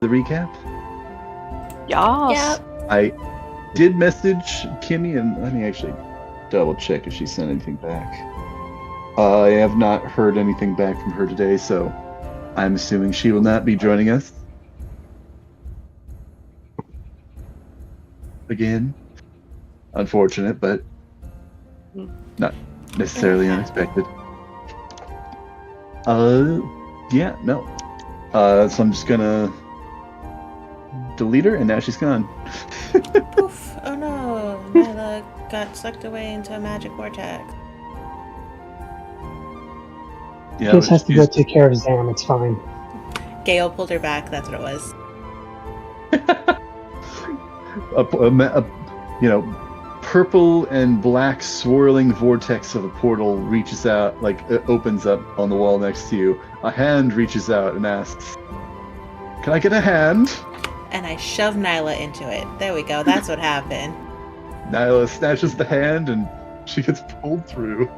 the recap? Yes. Yep. I did message Kimmy, and let me actually double check if she sent anything back. I have not heard anything back from her today, so I'm assuming she will not be joining us. Again. Unfortunate, but not necessarily unexpected. Yeah, no. So I'm just gonna delete her, and now she's gone. Poof. Oh no. Nyla got sucked away into a magic vortex. Yeah, Just has to go take care of Zam, it's fine. Gale pulled her back, that's what it was. Purple and black swirling vortex of a portal reaches out, like it opens up on the wall next to you. A hand reaches out and asks, "Can I get a hand?" And I shoved Nyla into it. There we go, that's what happened. Nyla snatches the hand and she gets pulled through.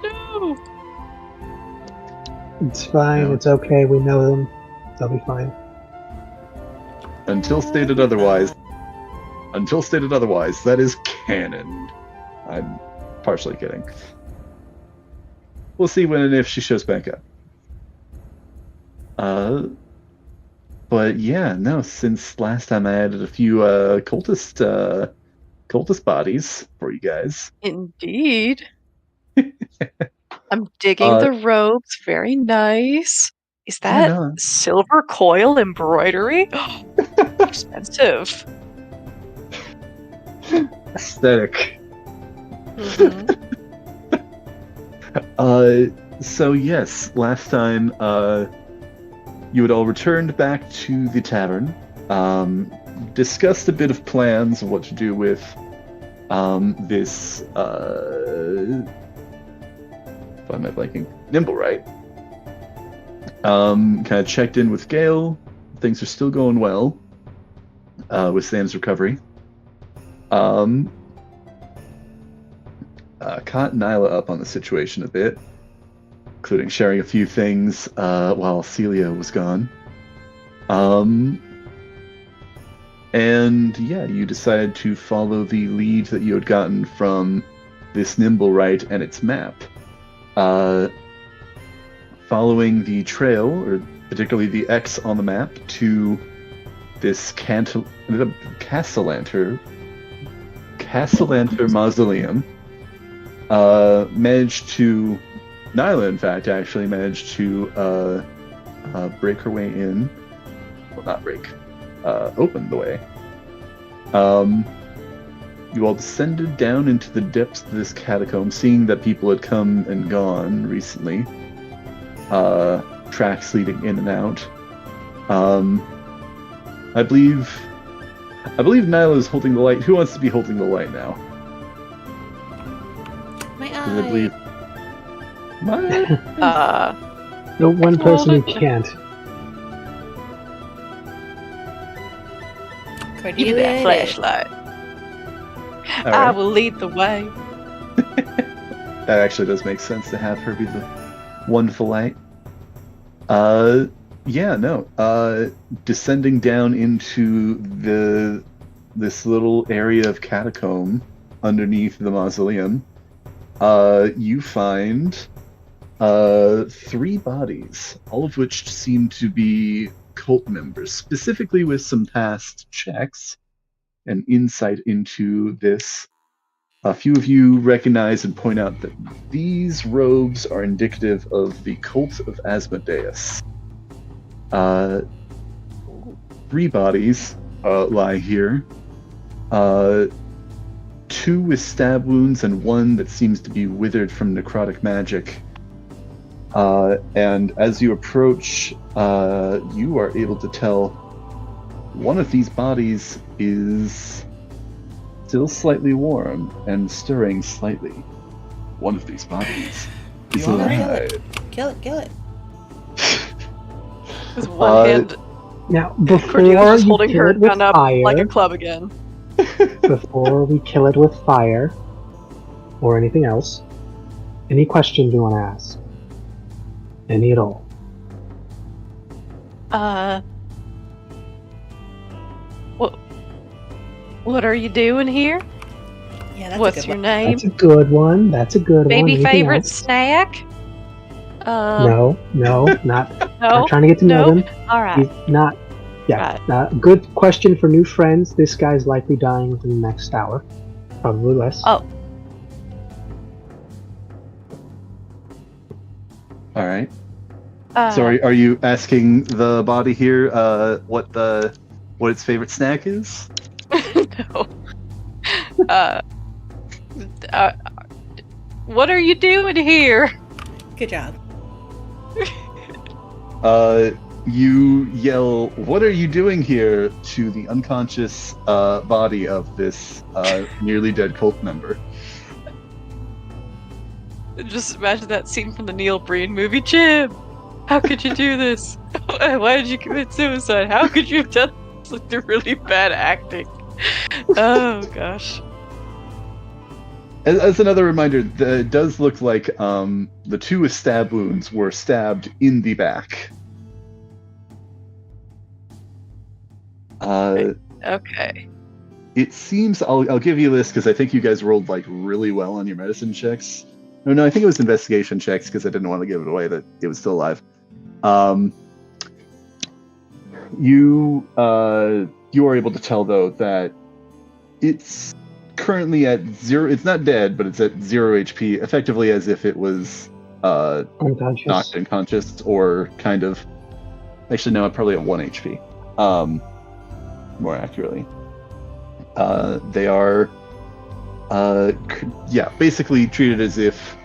No. It's fine, No. it's okay, we know them. They'll be fine. Until stated otherwise. Until stated otherwise, that is canon. I'm partially kidding. We'll see when and if she shows back up. But yeah, no, since last time I added a few cultist bodies for you guys. Indeed. I'm digging the robes. Very nice. Is that silver coil embroidery? Expensive. Aesthetic. So yes, last time you had all returned back to the tavern, discussed a bit of plans of what to do with this why am I blanking? Nimble, right? Kind of checked in with Gale. Things are still going well with Sam's recovery. Caught Nyla up on the situation a bit, including sharing a few things while Celia was gone. And yeah, you decided to follow the lead that you had gotten from this Nimblewright and its map. Following the trail, or particularly the X on the map, to this Castellanter mausoleum. Nyla, in fact, actually managed to break her way in. Well, not break. Open the way. You all descended down into the depths of this catacomb, seeing that people had come and gone recently. Tracks leading in and out. I believe Nyla is holding the light. Who wants to be holding the light now? My I believe. The one person who can't. Give me that flashlight. Right. I will lead the way. That actually does make sense to have her be the wonderful light. Descending down into this little area of catacomb underneath the mausoleum, you find 3 bodies, all of which seem to be cult members, specifically with some past checks and insight into this. A few of you recognize and point out that these robes are indicative of the cult of Asmodeus. 3 bodies lie here. 2 with stab wounds and 1 that seems to be withered from necrotic magic. And as you approach, you are able to tell one of these bodies is still slightly warm and stirring slightly. One of these bodies is alive. Kill it. With one hand, Now, before Cordelia's you holding kill her it with gun up fire, like a club again. before we kill it with fire, or anything else, any questions you want to ask? Any at all? What are you doing here? Yeah, that's What's a good your one. name? That's a good one. That's a good one. Baby Anything favorite else? snack? No, not. No. Not trying to get to know No. them. All right. He's not. Yeah. Good question for new friends. This guy's likely dying within the next hour. Probably less. Oh. All right. So are you asking the body here what its favorite snack is? No. What are you doing here? Good job. You yell, "What are you doing here?" to the unconscious body of this nearly dead cult member. Just imagine that scene from the Neil Breen movie. Jim, how could you do this? Why did you commit suicide? How could you have done this? Like, they're really bad acting. Oh gosh. As another reminder, it does look like the two with stab wounds were stabbed in the back. Okay. It seems I'll give you this because I think you guys rolled like really well on your medicine checks. No, I think it was investigation checks because I didn't want to give it away that it was still alive. You are able to tell though that it's currently at 0. It's not dead, but it's at 0 HP, effectively as if it was Unconscious. knocked unconscious, or kind of. Actually, no, probably at 1 HP. More accurately, they are, basically treated as if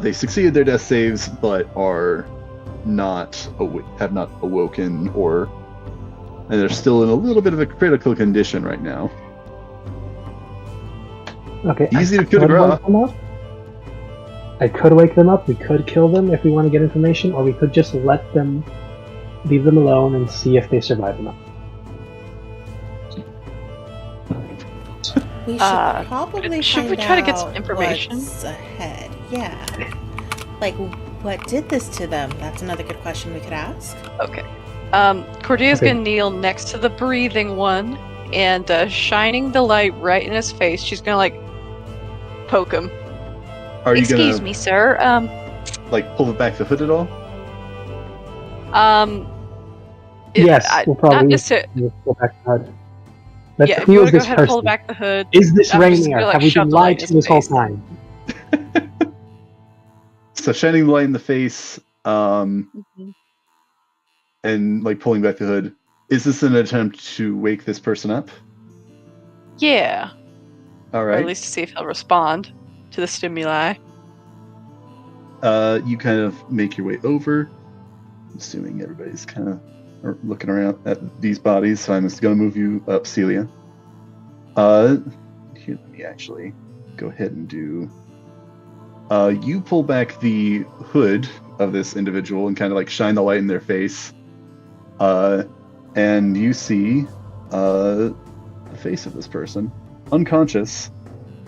they succeeded their death saves, but are have not awoken, and they're still in a little bit of a critical condition right now. Okay. Easy to coup de grace. I could wake them up. We could kill them if we want to get information, or we could just leave them alone and see if they survive enough. We should probably should we find try to get out some information? What's ahead. Yeah. Like, what did this to them? That's another good question we could ask. Okay. Cordelia's gonna kneel next to the breathing one and shining the light right in his face. She's gonna like poke him. Are you Excuse gonna me, sir. like pull back the hood at all? Yes, we'll probably not necessarily. go back to HUD. Let's Yeah, if who you is want to go this ahead and person? pull back the hood. Is this I'm just Rainier? gonna, like, Have we shove been the light lied in to his this whole face. time? So shining the light in the face, and like pulling back the hood. Is this an attempt to wake this person up? Yeah. All Or right. at least to see if he'll respond to the stimuli. You kind of make your way over. Assuming everybody's kind of looking around at these bodies, so I'm just going to move you up, Celia. Here, let me actually go ahead and do. You pull back the hood of this individual and kind of like shine the light in their face, and you see the face of this person, unconscious.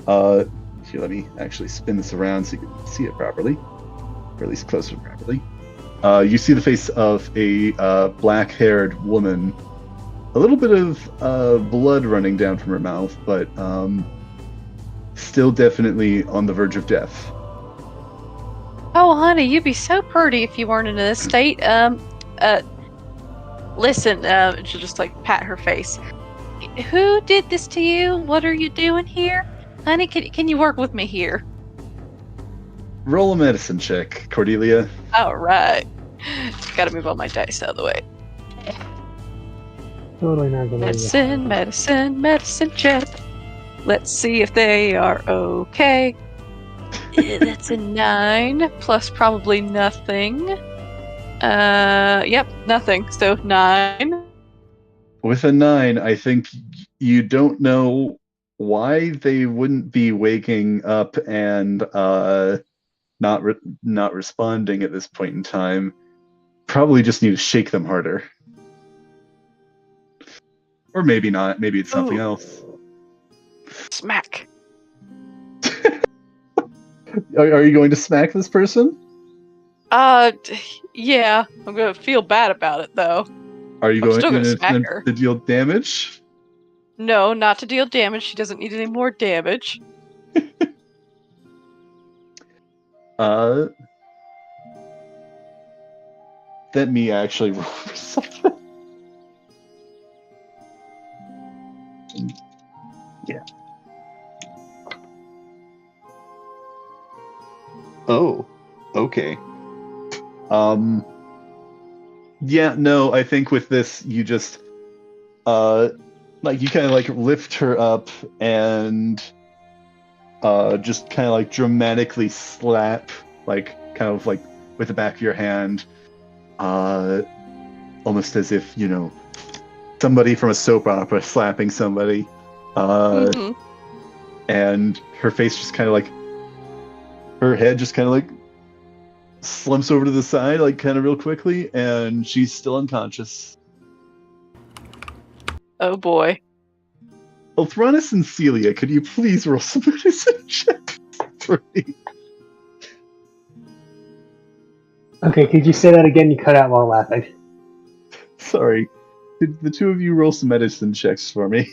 Here, let me actually spin this around so you can see it properly, or at least closer to properly. You see the face of a black-haired woman. A little bit of blood running down from her mouth, but still definitely on the verge of death. Oh, honey, you'd be so pretty if you weren't in this state. Listen, she'll just like pat her face. Who did this to you? What are you doing here? Honey, can you work with me here? Roll a medicine check, Cordelia. All right. Gotta move all my dice out of the way. Totally not gonna. Medicine check. Let's see if they are okay. That's a 9 plus probably nothing. Yep, nothing. So 9. With a 9, I think you don't know why they wouldn't be waking up and not responding at this point in time. Probably just need to shake them harder. Or maybe not. Maybe it's something else. Smack. Are you going to smack this person? Yeah. I'm gonna feel bad about it, though. Are you I'm going still gonna in smack attempt her. to deal damage? No, not to deal damage. She doesn't need any more damage. Let me actually roll for something. Yeah. Oh, okay. Yeah, no, I think with this you just like you kind of like lift her up and just kind of like dramatically slap, like kind of like with the back of your hand, almost as if, you know, somebody from a soap opera slapping somebody. Mhm. And her face just kind of like, her head just kind of like slumps over to the side, like kind of real quickly, and she's still unconscious. Oh boy. Thronis and Celia, could you please roll some medicine checks for me? Okay, could you say that again? You cut out while laughing. Sorry. Could the two of you roll some medicine checks for me?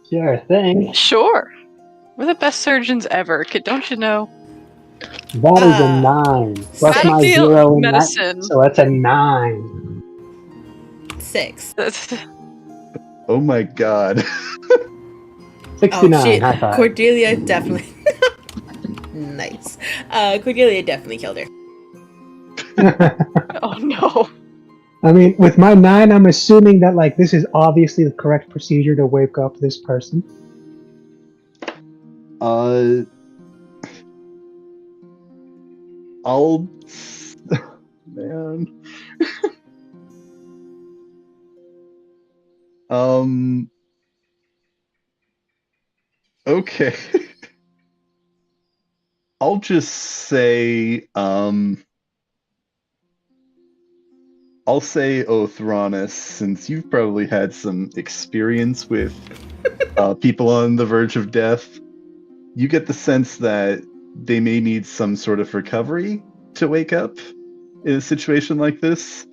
Sure thing. Sure. We're the best surgeons ever. Don't you know? That is a 9. Plus How to my deal 0 with in that, medicine. so that's a 9. 6. Oh my god. 69. Oh shit. High five. Cordelia definitely. Nice. Cordelia definitely killed her. Oh no. I mean, with my 9, I'm assuming that like this is obviously the correct procedure to wake up this person. I'll... Man. Okay. I'll just say, I'll say Othronis, since you've probably had some experience with people on the verge of death. You get the sense that they may need some sort of recovery to wake up in a situation like this.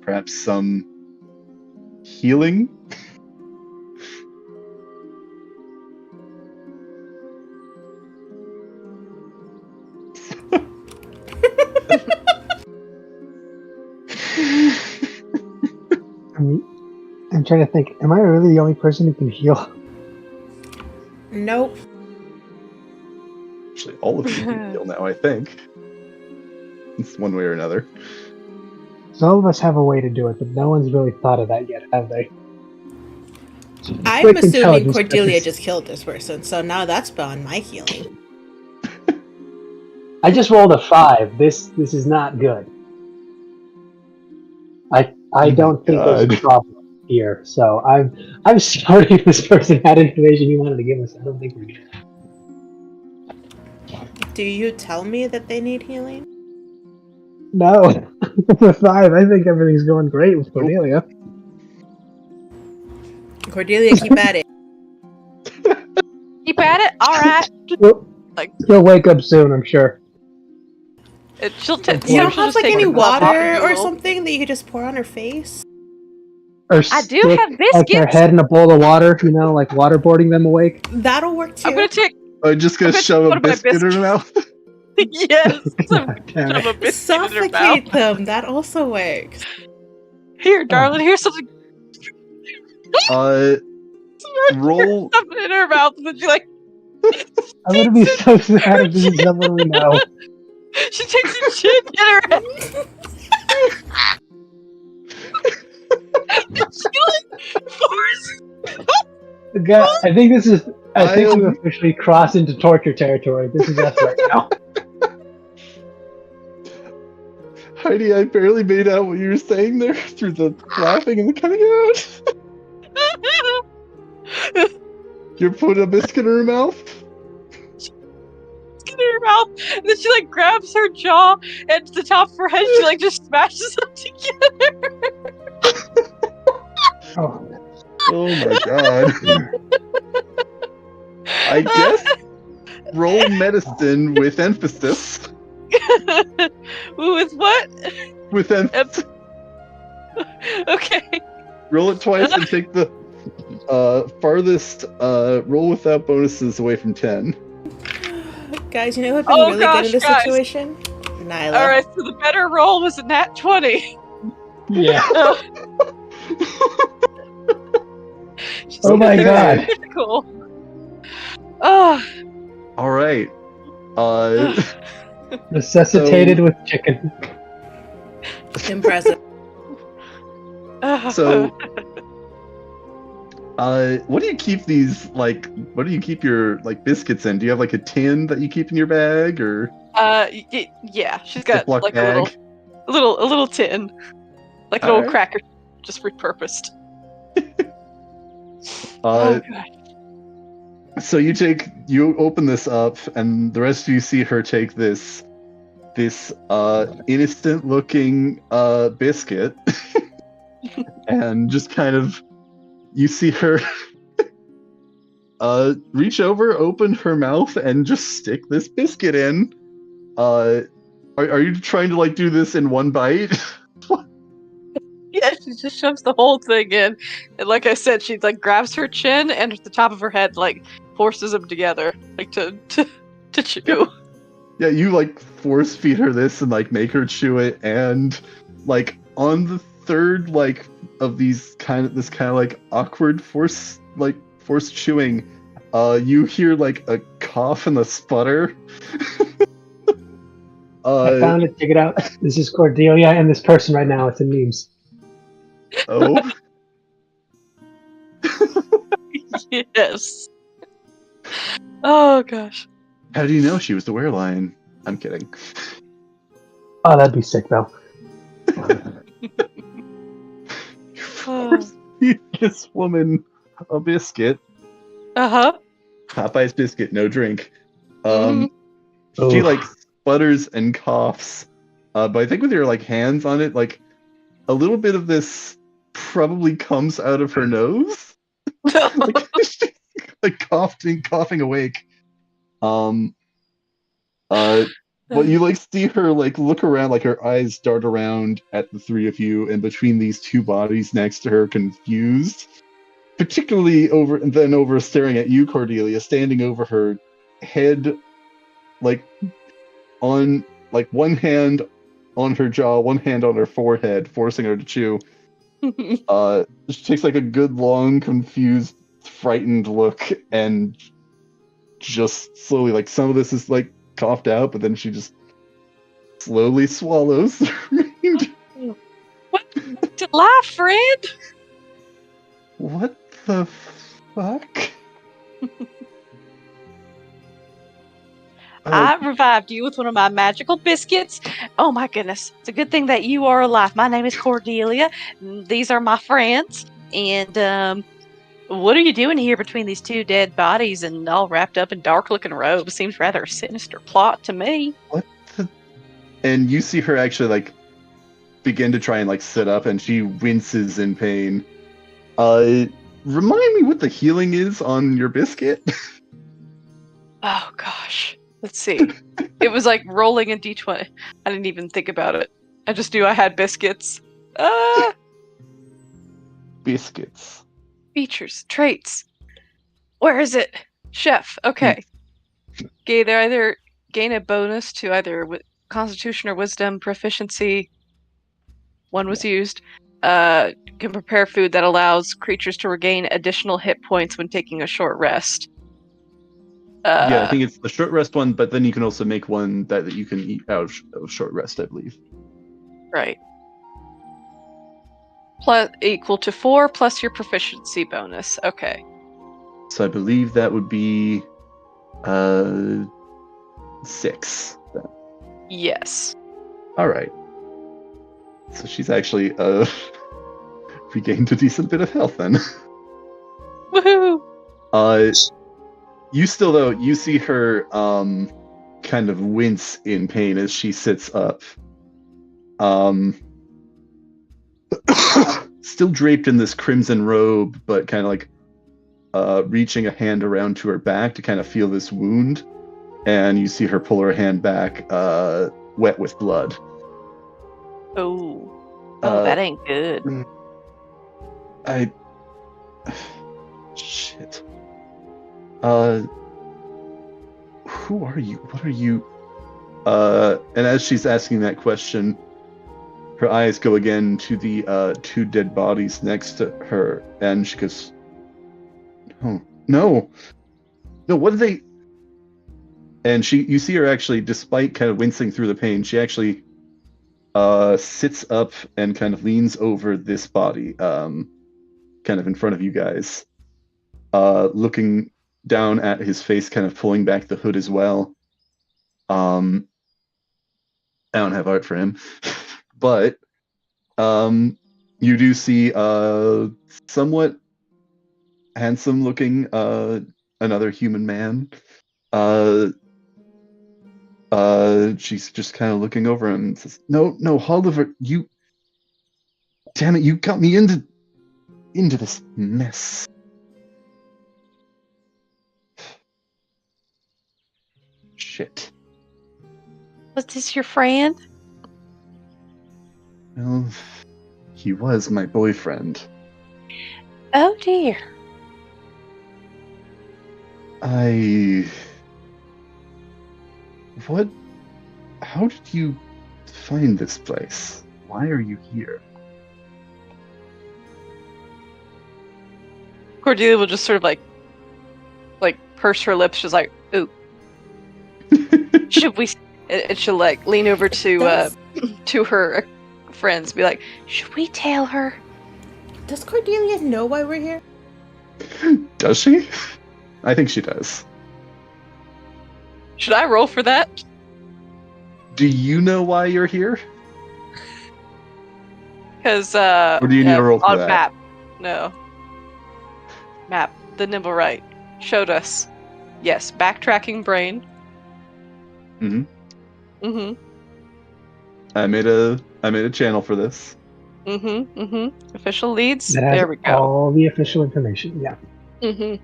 Perhaps some healing. I'm trying to think. Am I really the only person who can heal? Nope. Actually, all of you can heal now, I think. It's one way or another. So all of us have a way to do it, but no one's really thought of that yet, have they? I'm Quick assuming intelligence Cordelia checks. just killed this person, so now that's beyond my healing. I just rolled a 5. This is not good. I don't think there's a God. problem here. So I'm sorry if this person had information he wanted to give us. I don't think we're good. Do you tell me that they need healing? No, with 5, I think everything's going great with Cordelia. Cordelia, keep at it. Keep at it. All right. She'll wake up soon, I'm sure. She'll You she'll don't have just like take any her cup off water and or Google. something that you could just pour on her face? Or I do stick, have like their biscuits. head in a bowl of water, you know, like waterboarding them awake. That'll work too. I'm gonna take. I'm just gonna I'm gonna shove a put my biscuit in her mouth. Yes. God damn Shove a it. biscuit in her mouth. Suffocate them. That also works. Here, darling. Here's something. Roll. Something in her mouth, and then she like I'm gonna be so sad if this is someone we know. she takes a chin in her head. She like forces. God, I think this is. I think we've officially crossed into torture territory. This is us right now. Heidi, I barely made out what you were saying there through the laughing and the cutting out. You're putting a biscuit in her mouth? In her mouth, and then she like grabs her jaw and the top of her head. She like just smashes them together. Oh my god. I guess roll medicine with emphasis. With what? With them. Okay. Roll it twice and take the farthest roll without bonuses away from 10. Guys, you know who have been Oh, really gosh, good in this guys. situation? Nyla. All right. So the better roll was a nat 20. Yeah. Oh my God. Cool. Oh. All right. Resuscitated with chicken. Impressive. So, what do you keep these what do you keep your biscuits in? Do you have a tin that you keep in your bag, or? Yeah, she's got Ziploc like bag? a little tin, like an All old right. cracker, just repurposed. Uh, Oh god. So you open this up, and the rest of you see her take this innocent looking biscuit, and just kind of you see her reach over, open her mouth, and just stick this biscuit in. Are you trying to do this in one bite? Yeah, she just shoves the whole thing in, and like I said, she grabs her chin and the top of her head, forces them together, to chew. Yeah, you force feed her this and make her chew it, and on the third of this kind of awkward forced chewing, you hear a cough and a sputter. I found it. Check it out. This is Cordelia and this person right now. It's in memes. Oh. Yes. Oh gosh. How do you know she was the werelion? I'm kidding. Oh, that'd be sick though. Feed this woman a biscuit. Uh-huh. Popeye's biscuit, no drink. Mhm. She sputters and coughs, but I think with your hands on it, a little bit of this probably comes out of her nose. She's coughing awake. But you see her over around, her eyes dart around at the three of you, and between these two bodies next to her, confused. Particularly over staring at you, Cordelia, standing over her head, on one hand on her jaw, one hand on her forehead, forcing her to chew. She takes a good long, confused, frightened look, and just slowly, some of this is coughed out, but then she just slowly swallows the remainder. What? To laugh, friend? What the fuck? I revived you with one of my magical biscuits. Oh my goodness. It's a good thing that you are alive. My name is Cordelia. These are my friends. And, what are you doing here between these two dead bodies and all wrapped up in dark-looking robes? Seems rather a sinister plot to me. What the... And you see her actually, begin to try and, sit up, and she winces in pain. Remind me what the healing is on your biscuit? Oh gosh. Let's see. It was rolling a d20. I didn't even think about it. I just knew I had biscuits. Biscuits. Features, traits. Where is it? Chef. Okay. Okay, they either gain a bonus to either Constitution or Wisdom proficiency. One was used. Can prepare food that allows creatures to regain additional hit points when taking a short rest. Yeah, I think it's the short rest one, but then you can also make one that you can eat out of short rest, I believe. Right. Plus equal to 4 plus your proficiency bonus. Okay. So I believe that would be 6. Then. Yes. All right. So she's actually regained a decent bit of health then. Woohoo! You still though, you see her kind of wince in pain as she sits up. Still draped in this crimson robe, but kind of reaching a hand around to her back to kind of feel this wound. And you see her pull her hand back, wet with blood. Oh. Uh, that ain't good. Shit. Who are you? What are you? And as she's asking that question, her eyes go again to the two dead bodies next to her, and she goes, "Oh, no. No, what did they?" And you see her actually, despite kind of wincing through the pain, she actually sits up and kind of leans over this body, kind of in front of you guys, looking down at his face, kind of pulling back the hood as well. I don't have art for him, but you do see somewhat handsome looking another human man. She's just kind of looking over him and says, "No, no, Oliver, you, damn it, you got me into this mess." Shit. Was this your friend? Well, he was my boyfriend. Oh dear. What? How did you find this place? Why are you here? Cordelia will just sort of like purse her lips, just like, ooh. Should we? And she'll like lean over to her friends, be like, should we tell her? Does Cordelia know why we're here? Does she? I think she does. Should I roll for that? Do you know why you're here? Because Or do you need a roll for on that? map, no. Map, the nimble right showed us. Yes, backtracking brain. Mm-hmm. Mm-hmm. I made a channel for this. Mm-hmm. Mm-hmm. Official leads. That has There we go. all the official information. Yeah. Mm-hmm.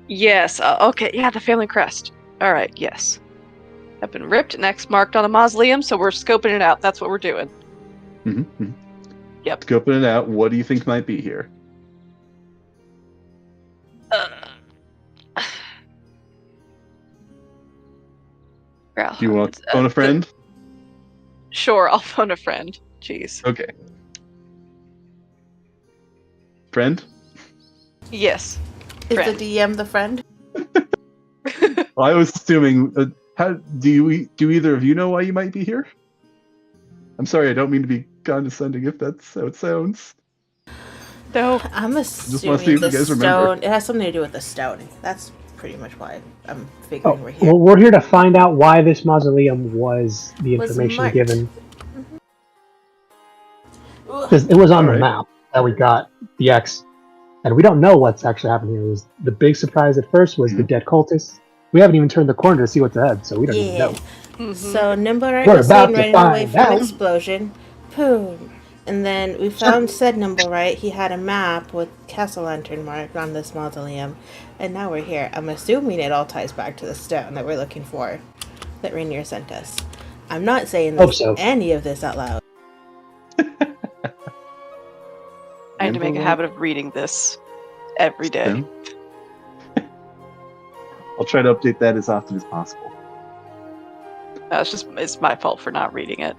Yes. Okay. Yeah, the family crest. All right. Yes. Have been ripped and X marked on a mausoleum, so we're scoping it out. That's what we're doing. Mm-hmm. Yep. Scoping it out. What do you think might be here? Well, Do you want to phone a friend? Sure, I'll phone a friend. Jeez. Okay. Friend? Yes. Is Friend. the DM the friend? Well, I was assuming. How do either of you know why you might be here? I'm sorry, I don't mean to be condescending. If that's how it sounds. No. I'm wanna assuming see if the you guys stone. remember. It has something to do with the stone. That's pretty much why I'm Oh, figuring we're here. well, we're here to find out why this mausoleum was the Was information marked. given. Ugh. Because it was on the Alright. map that we got the X, and we don't know what's actually happening here. It was the big surprise at first was the dead cultists. We haven't even turned the corner to see what's ahead, so we don't even Yeah. know. Mhm. So Nimblewright We're was about seen to running away find from an out. explosion. Boom. And then we found said Nimblewright. He had a map with Castle Lantern marked on this mausoleum. And now we're here. I'm assuming it all ties back to the stone that we're looking for. That Rainier sent us. I'm not saying Hope so. any of this out loud. I need to make a habit of reading this every day. Yeah. I'll try to update that as often as possible. It's my fault for not reading it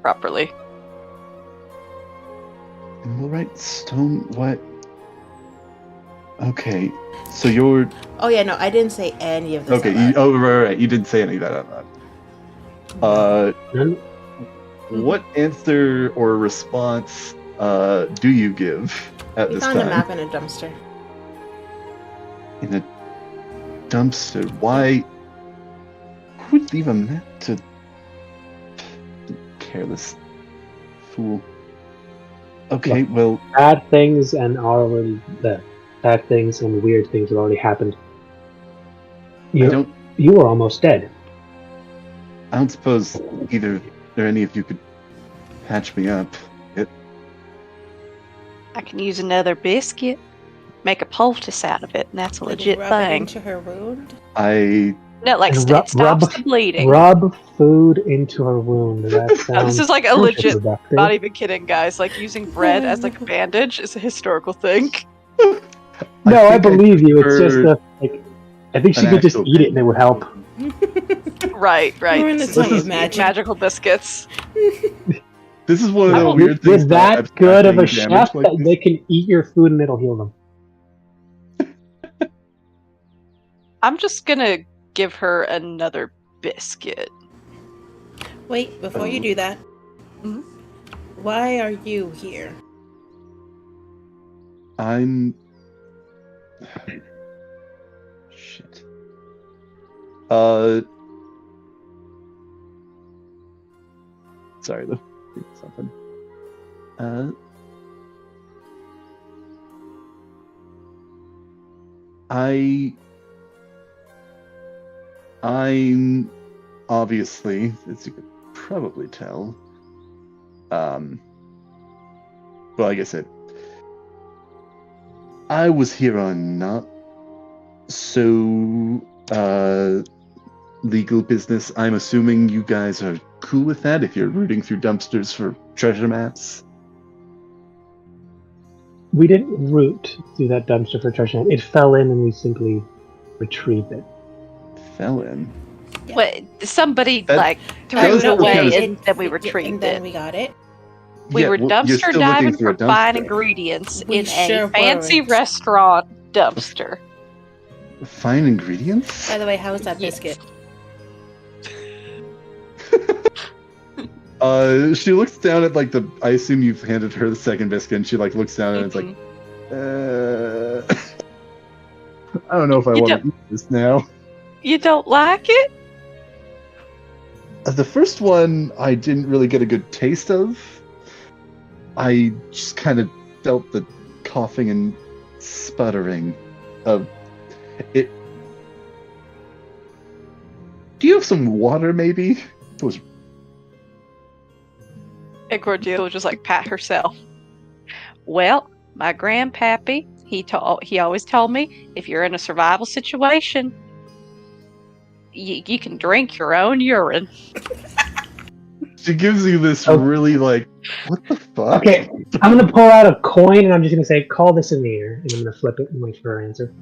properly. All right, stone. What? Okay, so you're Oh yeah, no, I didn't say any of this okay. out loud. Right. You didn't say any of that out loud. None- What answer or response do you give at We this found a time? map in a dumpster. In a dumpster. Why? Who would leave a map to? Careless fool. Okay, well, Bad things and bad things and weird things have already happened. You were almost dead. I don't suppose either or any of you could patch me up. I can use another biscuit, make a poultice out of it, and that's a Like, legit rub it thing. into her wound. I No, like And it stops the bleeding. Rub food into her wound. That No, sounds this is like a legit. counterproductive. Not even kidding, guys. Like using bread as like a bandage is a historical thing. No, I think believe you. It's just prefer I think she an could just actual eat it and it would help. Right. We're in the This time is of magic. magical biscuits. This is one of the Oh, weird things. With that about good of a abstracting damage chef like that this. they can eat your food and it'll heal them. I'm just gonna give her another biscuit. Wait, before you do that, Mhm. why are you here? I'm. Shit. Sorry, something. I'm obviously, as you could probably tell, well, like I said, I was here on not so legal business. I'm assuming you guys are cool with that if you're rooting through dumpsters for treasure maps. We didn't root through that dumpster for treasure. It fell in and we simply retrieved it. Fell in. Yeah. Wait, somebody That- like threw that was it what away kind of- and then we and retrieved then it. we got it. We Yeah, were well, you're dumpster still diving looking for for a fine dumpster. We ingredients in sure a fancy weren't. restaurant dumpster. Fine ingredients? By the way, how was that Yes. biscuit? She looks down at like I assume you've handed her the second biscuit, and she like looks down and it's like, Mhm. I don't know if I You want don't- to eat this now. You don't like it? The first one I didn't really get a good taste of. I just kind of felt the coughing and sputtering of it. Do you have some water, maybe? It was And Cordelia will just like pat herself. Well, my grandpappy, he always told me if you're in a survival situation, you can drink your own urine. She gives you this Oh. really like, what the fuck? Okay, I'm gonna pull out a coin and I'm just gonna say, call this in the air, and I'm gonna flip it and wait for her answer.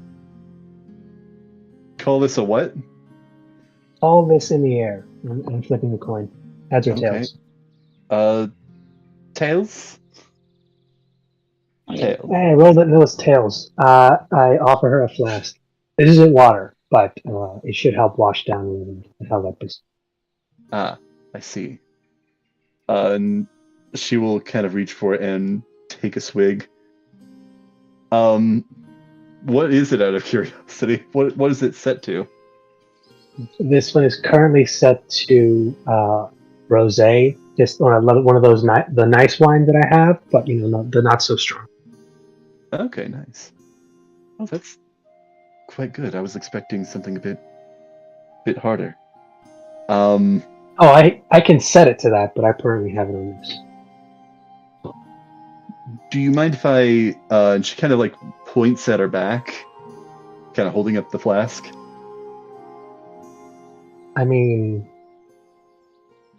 Call this a what? Call this in the air. I'm flipping the coin. Heads or Okay. tails? Tails? Tails. Hey, I rolled it and it was tails. I offer her a flask. This isn't water, but it should help wash down a little bit how that is. Ah, I see. And she will kind of reach for it and take a swig. What is it out of curiosity? What is it set to? This one is currently set to rosé, just one of those the nice wine that I have, but the not so strong. Okay, nice. Oh, that's quite good. I was expecting something a bit harder. Oh, I can set it to that, but I currently have it on this. Do you mind if I? And she kind of like points at her back, kind of holding up the flask. I mean,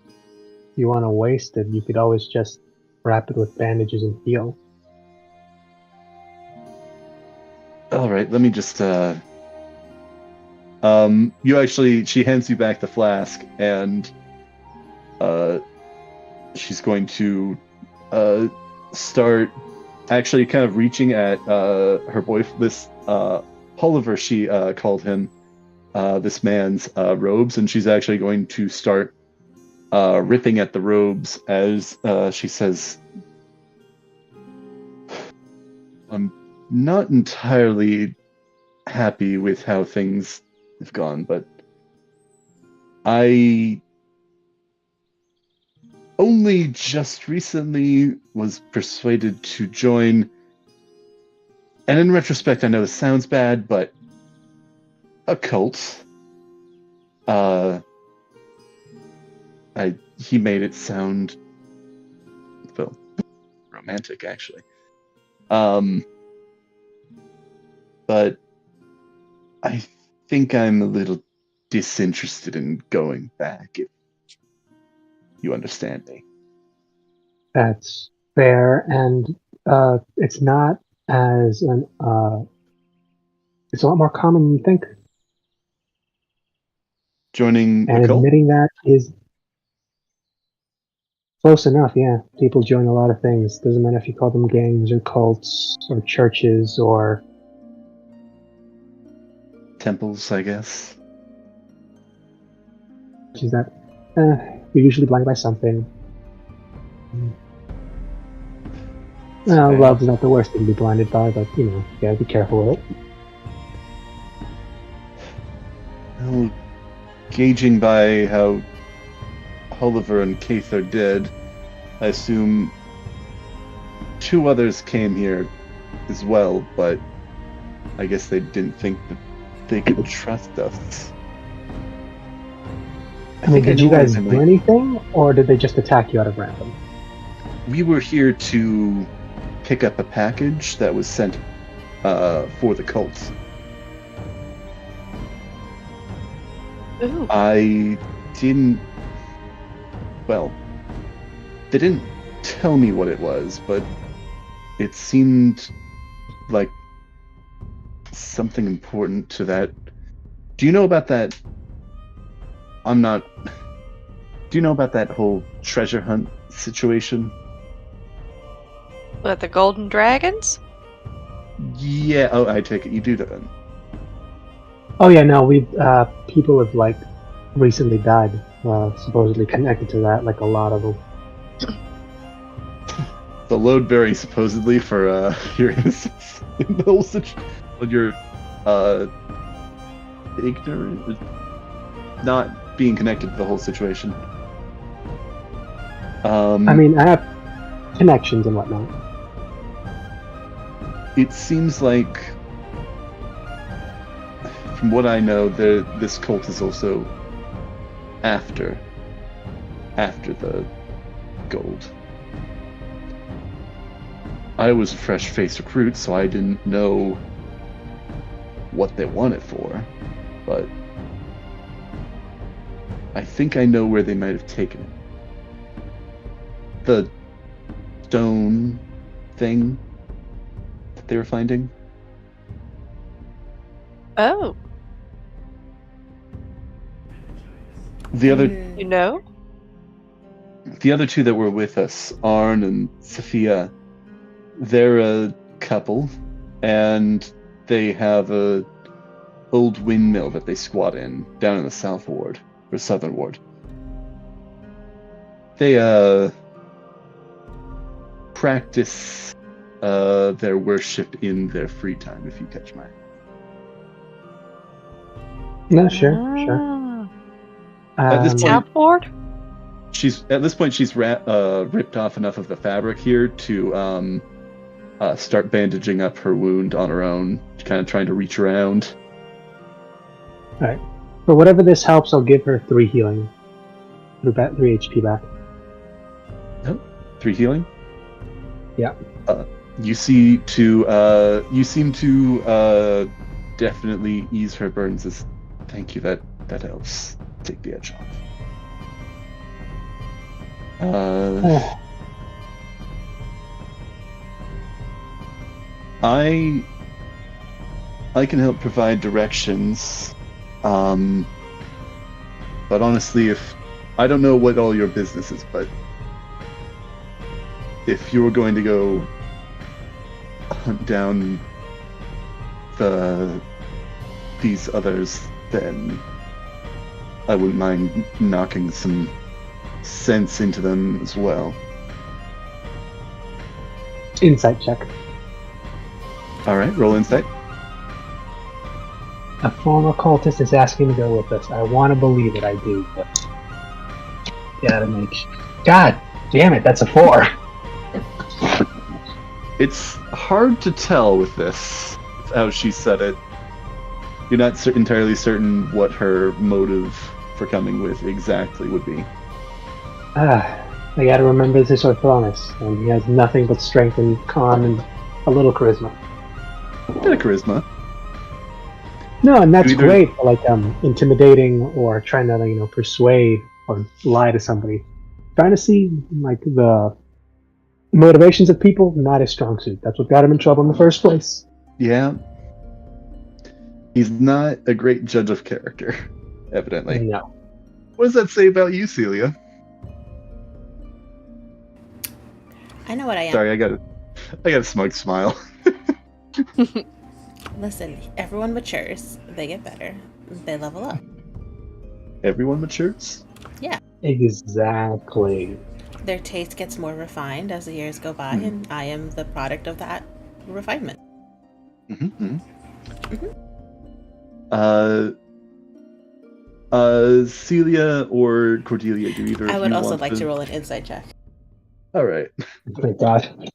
if you want to waste it, you could always just wrap it with bandages and heal. All right, let me just. She hands you back the flask, and she's going to start actually kind of reaching at her boyfriend, this Oliver, she called him, this man's robes, and she's actually going to start ripping at the robes as she says, I'm not entirely happy with how things have gone, but I only just recently was persuaded to join, and in retrospect I know this sounds bad, but a cult. He made it sound, well, romantic actually. But I think I'm a little disinterested in going back, if you understand me. That's fair, and it's not as it's a lot more common than you think. Joining And the cult? admitting that is close enough, yeah. People join a lot of things. Doesn't matter if you call them gangs or cults or churches or Temples, I guess. is that you're usually blinded by something. Well, Okay. love's not the worst thing to be blinded by, but you gotta be careful with it. Well, gauging by how Oliver and Keith are dead, I assume 2 others came here as well, but I guess they didn't think that they could trust us. I mean, did you know guys why they do might- anything, or did they just attack you out of random? We were here to pick up a package that was sent for the cult. Ooh. I didn't. Well, they didn't tell me what it was, but it seemed like something important to that. Do you know about that? I'm not. Do you know about that whole treasure hunt situation? What, the golden dragons? Yeah. Oh, I take it you do then. Oh yeah, no, we've people have like recently died, supposedly connected to that, like a lot of them. The load berry supposedly for your innocence in the whole situation. When you're ignorant, not being connected to the whole situation. I mean, I have connections and whatnot. It seems like, from what I know, this cult is also after the gold. I was a fresh-faced recruit, so I didn't know what they want it for, but I think I know where they might have taken it. The stone thing that they were finding. Oh, The other you know? The other 2 that were with us, Arn and Sophia, they're a couple, and they have a old windmill that they squat in down in the South Ward, or Southern Ward. They practice their worship in their free time, if you catch my. No, sure. At this point- South Ward? At this point she's ripped off enough of the fabric here to start bandaging up her wound on her own, kind of trying to reach around. Alright. For whatever this helps, I'll give her 3 healing. 3 HP back. 3 healing. Yeah. You seem to definitely ease her burns. Thank you. That helps take the edge off. I can help provide directions, but honestly, if I don't know what all your business is, but if you were going to go hunt down these others, then I wouldn't mind knocking some sense into them as well. Insight check. All right, roll insight. A former cultist is asking to go with us. I want to believe that I do, but gotta make sure. God damn it, that's a 4. It's hard to tell with this, how she said it. You're not entirely certain what her motive for coming with exactly would be. I gotta remember this Orthronus, and he has nothing but strength and con and a little charisma. A bit of charisma. No, and that's Either- great for like intimidating or trying to persuade or lie to somebody. Trying to see like the motivations of people, not his strong suit. That's what got him in trouble in the first place. Yeah. He's not a great judge of character, evidently. No. What does that say about you, Celia? I know what I am. Sorry, I got a smug smile. Listen, everyone matures. They get better. They level up. Everyone matures? Exactly. Their taste gets more refined as the years go by, and I am the product of that refinement. Mm-hmm. Celia or Cordelia, do either of I you would also want like to roll an insight check. All right. Thank God.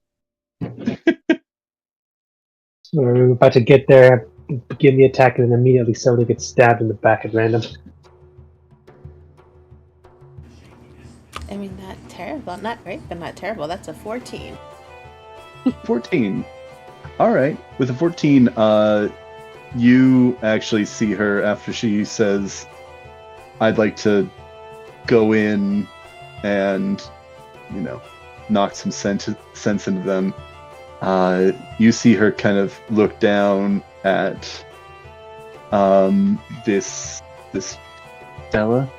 So we're about to get there, begin the attack, and then immediately somebody gets stabbed in the back at random. I mean, not terrible. Not great, but not terrible. That's a 14. 14. All right. With a 14, you actually see her after she says, I'd like to go in and, knock some sense into them. You see her kind of look down at this fella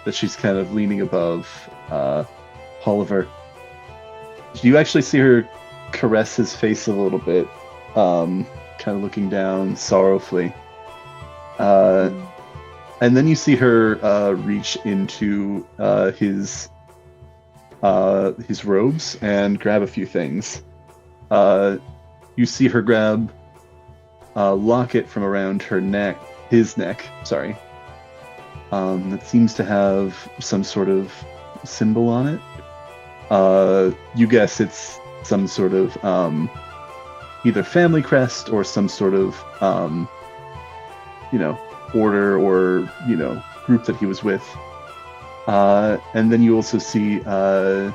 that she's kind of leaning above Oliver. You actually see her caress his face a little bit, kind of looking down sorrowfully. And then you see her reach into his robes and grab a few things. You see her grab a locket from around his neck, sorry. That seems to have some sort of symbol on it. You guess it's some sort of either family crest or some sort of order or group that he was with. And then you also see her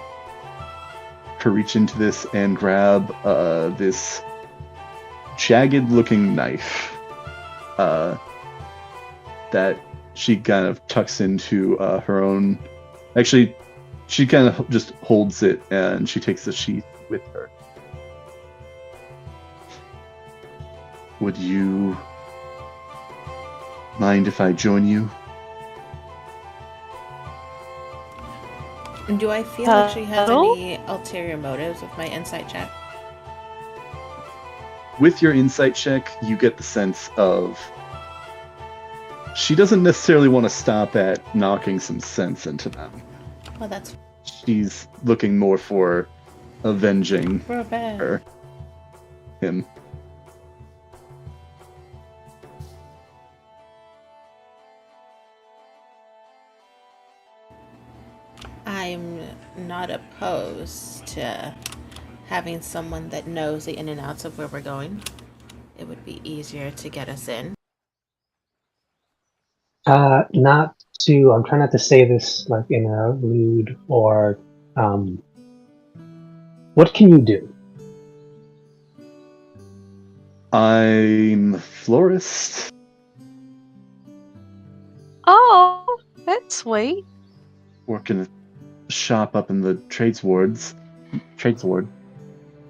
reach into this and grab this jagged looking knife that she kind of tucks into her own. Actually, she kind of just holds it and she takes the sheath with her. Would you mind if I join you? Do I feel like she has Hello? any ulterior motives with my insight check? With your insight check, you get the sense of she doesn't necessarily want to stop at knocking some sense into them. Well, that's She's looking more for avenging revenge. him. I'm not opposed to having someone that knows the in and outs of where we're going. It would be easier to get us in. Not to. I'm trying not to say this like in a rude or. What can you do? I'm a florist. Oh, that's sweet. Work in a shop up in the trades ward.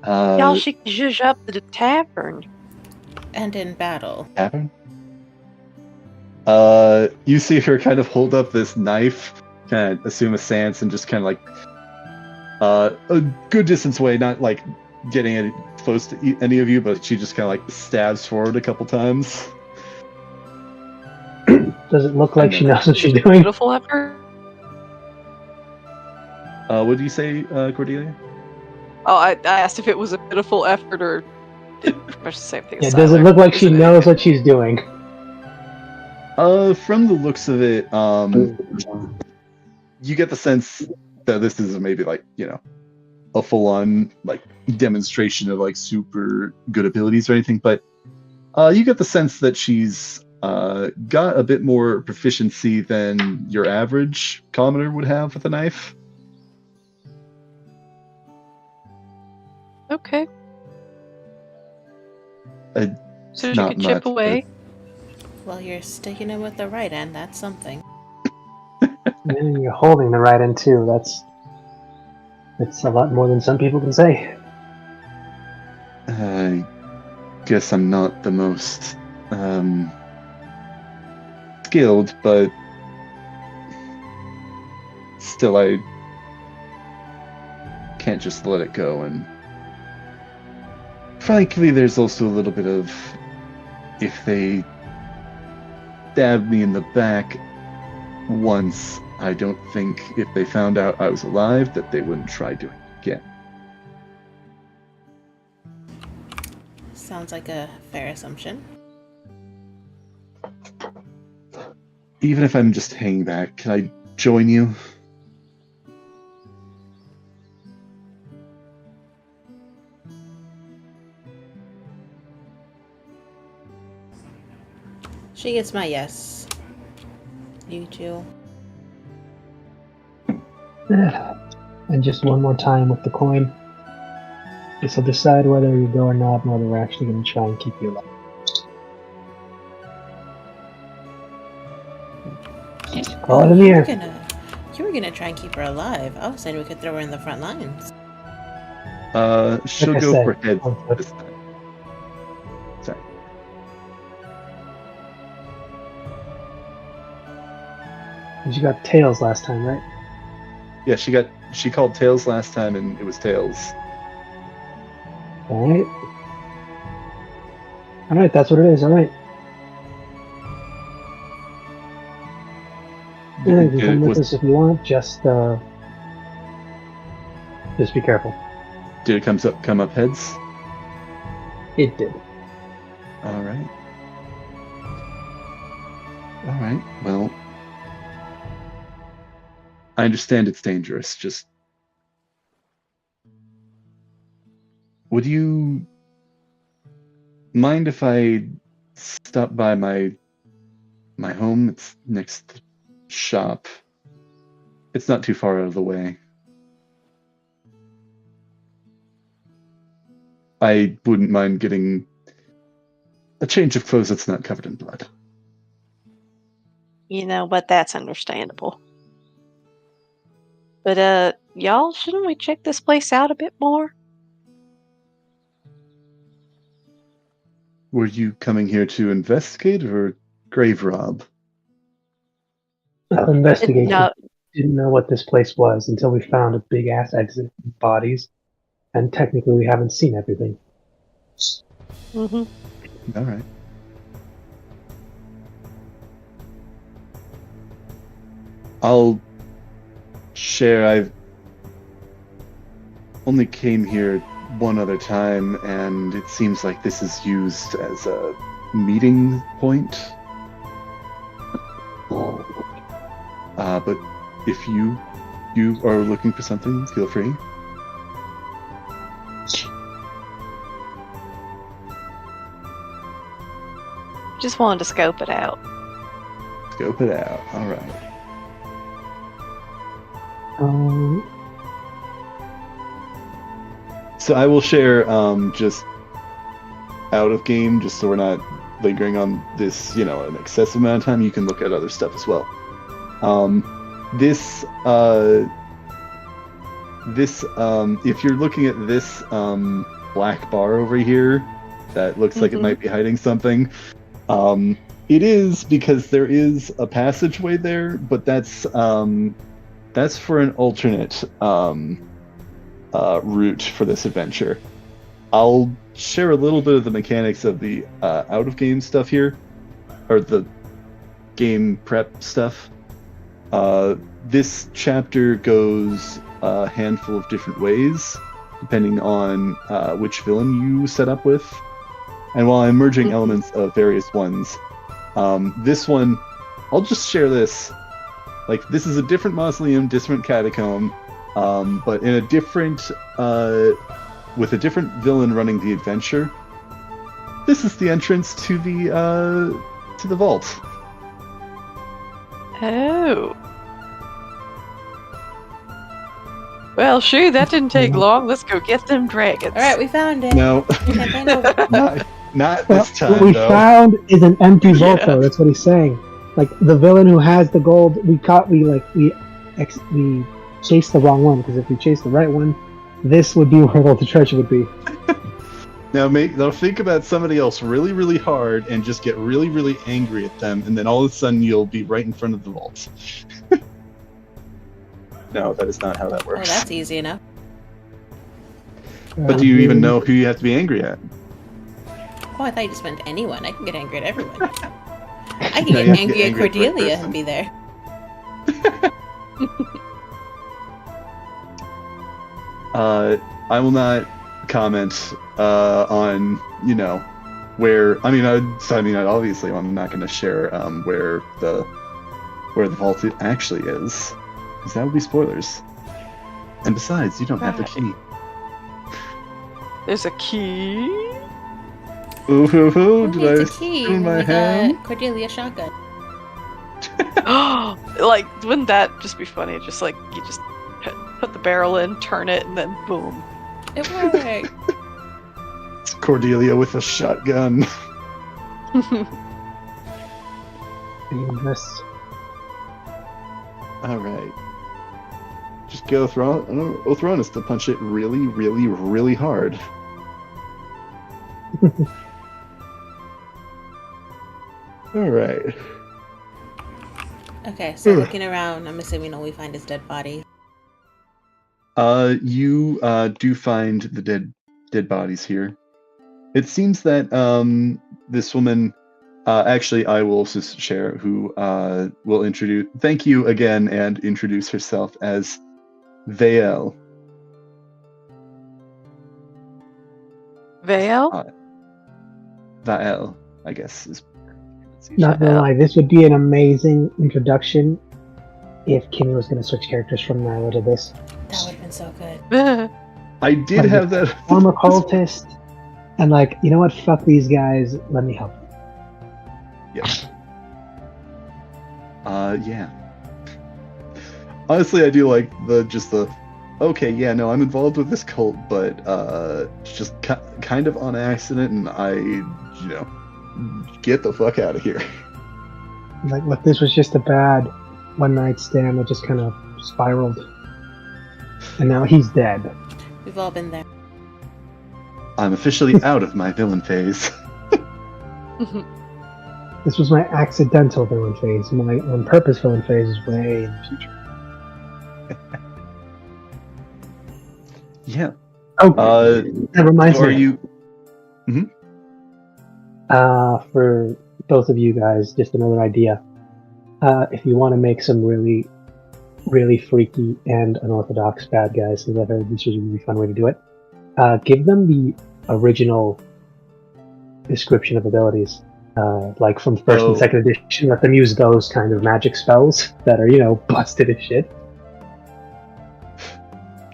Y'all should zhuzh up to the tavern. And in battle. Tavern? You see her kind of hold up this knife, kind of assume a stance, and just kind of like a good distance away, not like getting any close to any of you, but she just kind of like stabs forward a couple times. Does it look like she knows what she's doing? Beautiful effort. What do you say, Cordelia? Oh, I asked if it was a pitiful effort or pretty much the same thing. Yeah, as does it Siler. look like she Isn't it? knows what she's doing? From the looks of it, you get the sense that this is maybe like, a full-on like demonstration of like super good abilities or anything, but you get the sense that she's got a bit more proficiency than your average commoner would have with a knife. Okay. So you Not can chip much, away. Well, you're sticking it with the right end. That's something. And you're holding the right end too. That's a lot more than some people can say. I guess I'm not the most skilled, but still, I can't just let it go. And frankly, there's also a little bit of, if they stabbed me in the back once, I don't think if they found out I was alive that they wouldn't try doing it again. Sounds like a fair assumption. Even if I'm just hanging back, can I join you? She gets my yes. You two. And just one more time with the coin. This will decide whether you go or not, and whether we're actually going to try and keep you alive. Call it in the You were air. You were gonna try and keep her alive. I was saying we could throw her in the front lines. She'll Like I go said, for heads on foot. this time. Sorry. You got tails last time, right? Yeah, she called tails last time, and it was tails. Alright. Alright, that's what it is, alright. Yeah, you can come with us if you want, just be careful. Did it come up heads? It did. All right. All right. Well, I understand it's dangerous. Just, would you mind if I stop by my home? It's next to the shop. It's not too far out of the way. I wouldn't mind getting a change of clothes that's not covered in blood. You know, but that's understandable. But, y'all, shouldn't we check this place out a bit more? Were you coming here to investigate or grave rob? Investigation. No, Didn't know what this place was until we found a big ass exit with bodies, and technically we haven't seen everything. mm-hmm. All right. I'll share. I've only came here one other time, and it seems like this is used as a meeting point. But if you are looking for something, feel free. Just wanted to scope it out. Scope it out. All right. So I will share just out of game, just so we're not lingering on this, an excessive amount of time. You can look at other stuff as well. If you're looking at this black bar over here, that looks like it might be hiding something. It is, because there is a passageway there, but that's for an alternate route for this adventure. I'll share a little bit of the mechanics of the out-of-game stuff here, or the game prep stuff. This chapter goes a handful of different ways, depending on which villain you set up with. And while I'm merging elements of various ones, this one, I'll just share this. Like, this is a different mausoleum, different catacomb, but in a different, with a different villain running the adventure. This is the entrance to the vault. Oh. Well, shoot, that didn't take long. Let's go get them dragons. All right, we found it. No, Can't find over. Not Well, this time, what we though. found is an empty vault, Yeah. though. That's what he's saying. Like the villain who has the gold, we chased the wrong one, because if we chased the right one, this would be where all the treasure would be. Now think about somebody else really, really hard and just get really, really angry at them, and then all of a sudden you'll be right in front of the vault. No, that is not how that Oh, works. that's easy enough. But do you even know who you have to be angry at? Oh, I thought you just meant anyone. I can get angry at everyone. I can No, get you have to angry get at angry at the right Cordelia person. and be there. I will not comment on where. Obviously, I'm not going to share where the vault actually is, because that would be spoilers. And besides, you don't have the key. There's a key. Ooh, Who did needs I a key spoon when my we hand? got Cordelia shotgun? Like, wouldn't that just be funny? Just like you just put the barrel in, turn it, and then boom. It worked. It's Cordelia with a shotgun. Dangerous. All right. Just go Othronus to punch it really, really, really hard. All right. Okay, so looking around, I'm assuming all we find is dead body. You do find the dead bodies here. It seems that this woman, actually, I will also share, who will introduce. Thank you again, and introduce herself as Vael. Veil? Vael, I guess is. Not gonna lie, this would be an amazing introduction if Kimmy was gonna switch characters from Nyla to this. That would have been so good. I did have that. Former cultist, and like, you know what? Fuck these guys. Let me help. Yeah. Yeah. Honestly, I do like the. Okay, yeah, no, I'm involved with this cult, but just kind of on accident, and I, get the fuck out of here. Like, look, this was just a bad one night stand that just kind of spiraled, and now he's dead. We've all been there. I'm officially out of my villain phase. This was my accidental villain phase. My on purpose villain phase is way in the future. Yeah. Oh, that reminds So are me. you? For both of you guys, just another idea. If you want to make some really, really freaky and unorthodox bad guys, because I've heard this is a really fun way to do it, give them the original description of abilities. Like from first and second edition, let them use those kind of magic spells that are, busted as shit.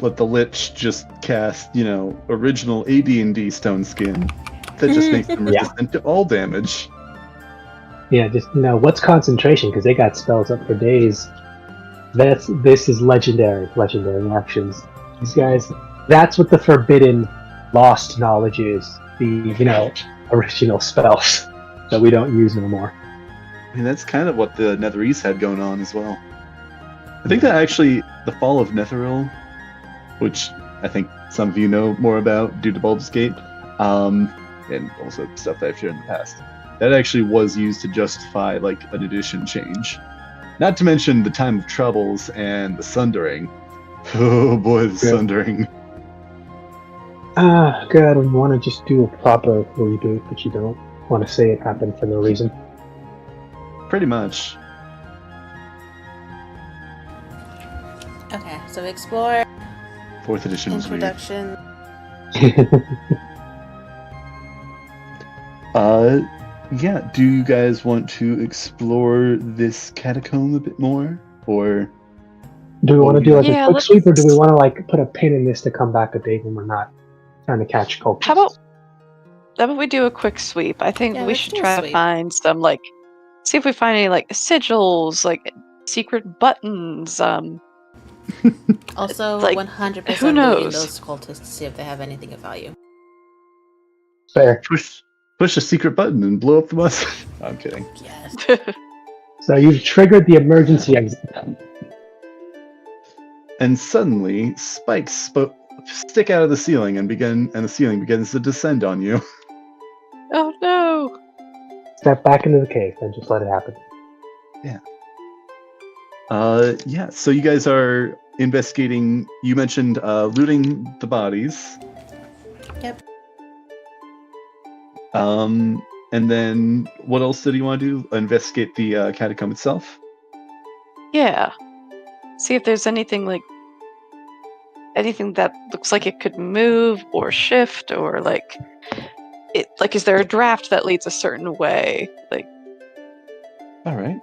Let the Lich just cast, original AD&D stone skin that just makes them Yeah. resistant to all damage. Yeah, just what's concentration? Because they got spells up for days. This is legendary actions. These guys, that's what the forbidden, lost knowledge is. The original spells that we don't use no more. I mean, that's kind of what the Netherese had going on as well. I think that actually the fall of Netheril, which I think some of you know more about due to Baldur's Gate, and also stuff that I've shared in the past, that actually was used to justify like an edition change. Not to mention the Time of Troubles and the Sundering. Oh boy, the Sundering. God, we want to just do a proper reboot, but you don't want to say it happened for no reason. Pretty much. Okay, so explore, 4th edition was weird. introduction. Yeah, do you guys want to explore this catacomb a bit more? Or Do we want to do like Yeah, a quick let's- sweep, or do we want to like put a pin in this to come back a date when we're not trying to catch cultists? How about we do a quick sweep? I think Yeah, we let's should do a try to sweep. find some see if we find any sigils, secret buttons. Also, Like, 100% who looting knows? those cultists to see if they have anything of value. Fair. push a secret button and blow up the mausoleum. I'm kidding. Yes. So you've triggered the emergency exit. And suddenly, spikes stick out of the ceiling and the ceiling begins to descend on you. Oh no! Step back into the cave and just let it happen. Yeah, so you guys are investigating. You mentioned looting the bodies. Yep. And then what else did you want to do? Investigate the catacomb itself? Yeah. See if there's anything that looks like it could move or shift or is there a draft that leads a certain way? All right.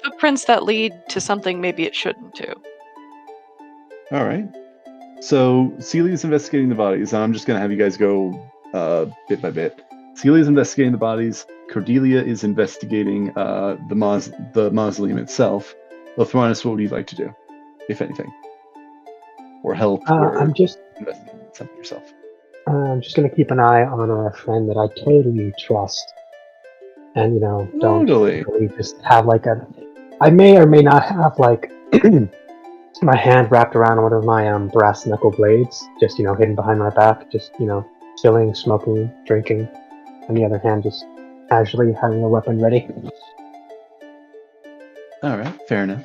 Footprints that lead to something maybe it shouldn't do. All right. So Celia's investigating the bodies, and I'm just going to have you guys go bit by bit. Celia's investigating the bodies. Cordelia is investigating the mausoleum itself. Lothronis, what would you like to do, if anything? Or help, or I'm just investigate something yourself? I'm just gonna keep an eye on our friend that I totally trust, and don't Totally. really just have I may or may not have my hand wrapped around one of my brass knuckle blades, just hidden behind my back, just chilling, smoking, drinking, and the other hand just casually having a weapon ready. All right, fair enough.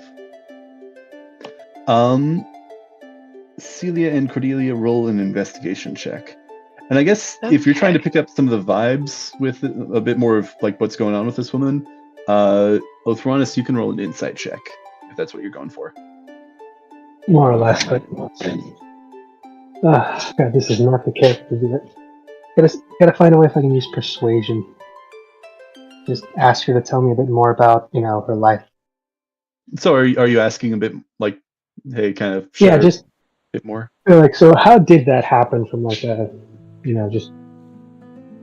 Celia and Cordelia roll an investigation check. And I guess if you're trying to pick up some of the vibes with a bit more of what's going on with this woman, Lothronis, you can roll an insight check if that's what you're going for. More or less, but God, this is not the character to do it. Gotta find a way if I can use persuasion. Just ask her to tell me a bit more about her life. So are you asking a bit hey, kind of share just a bit more? So how did that happen from just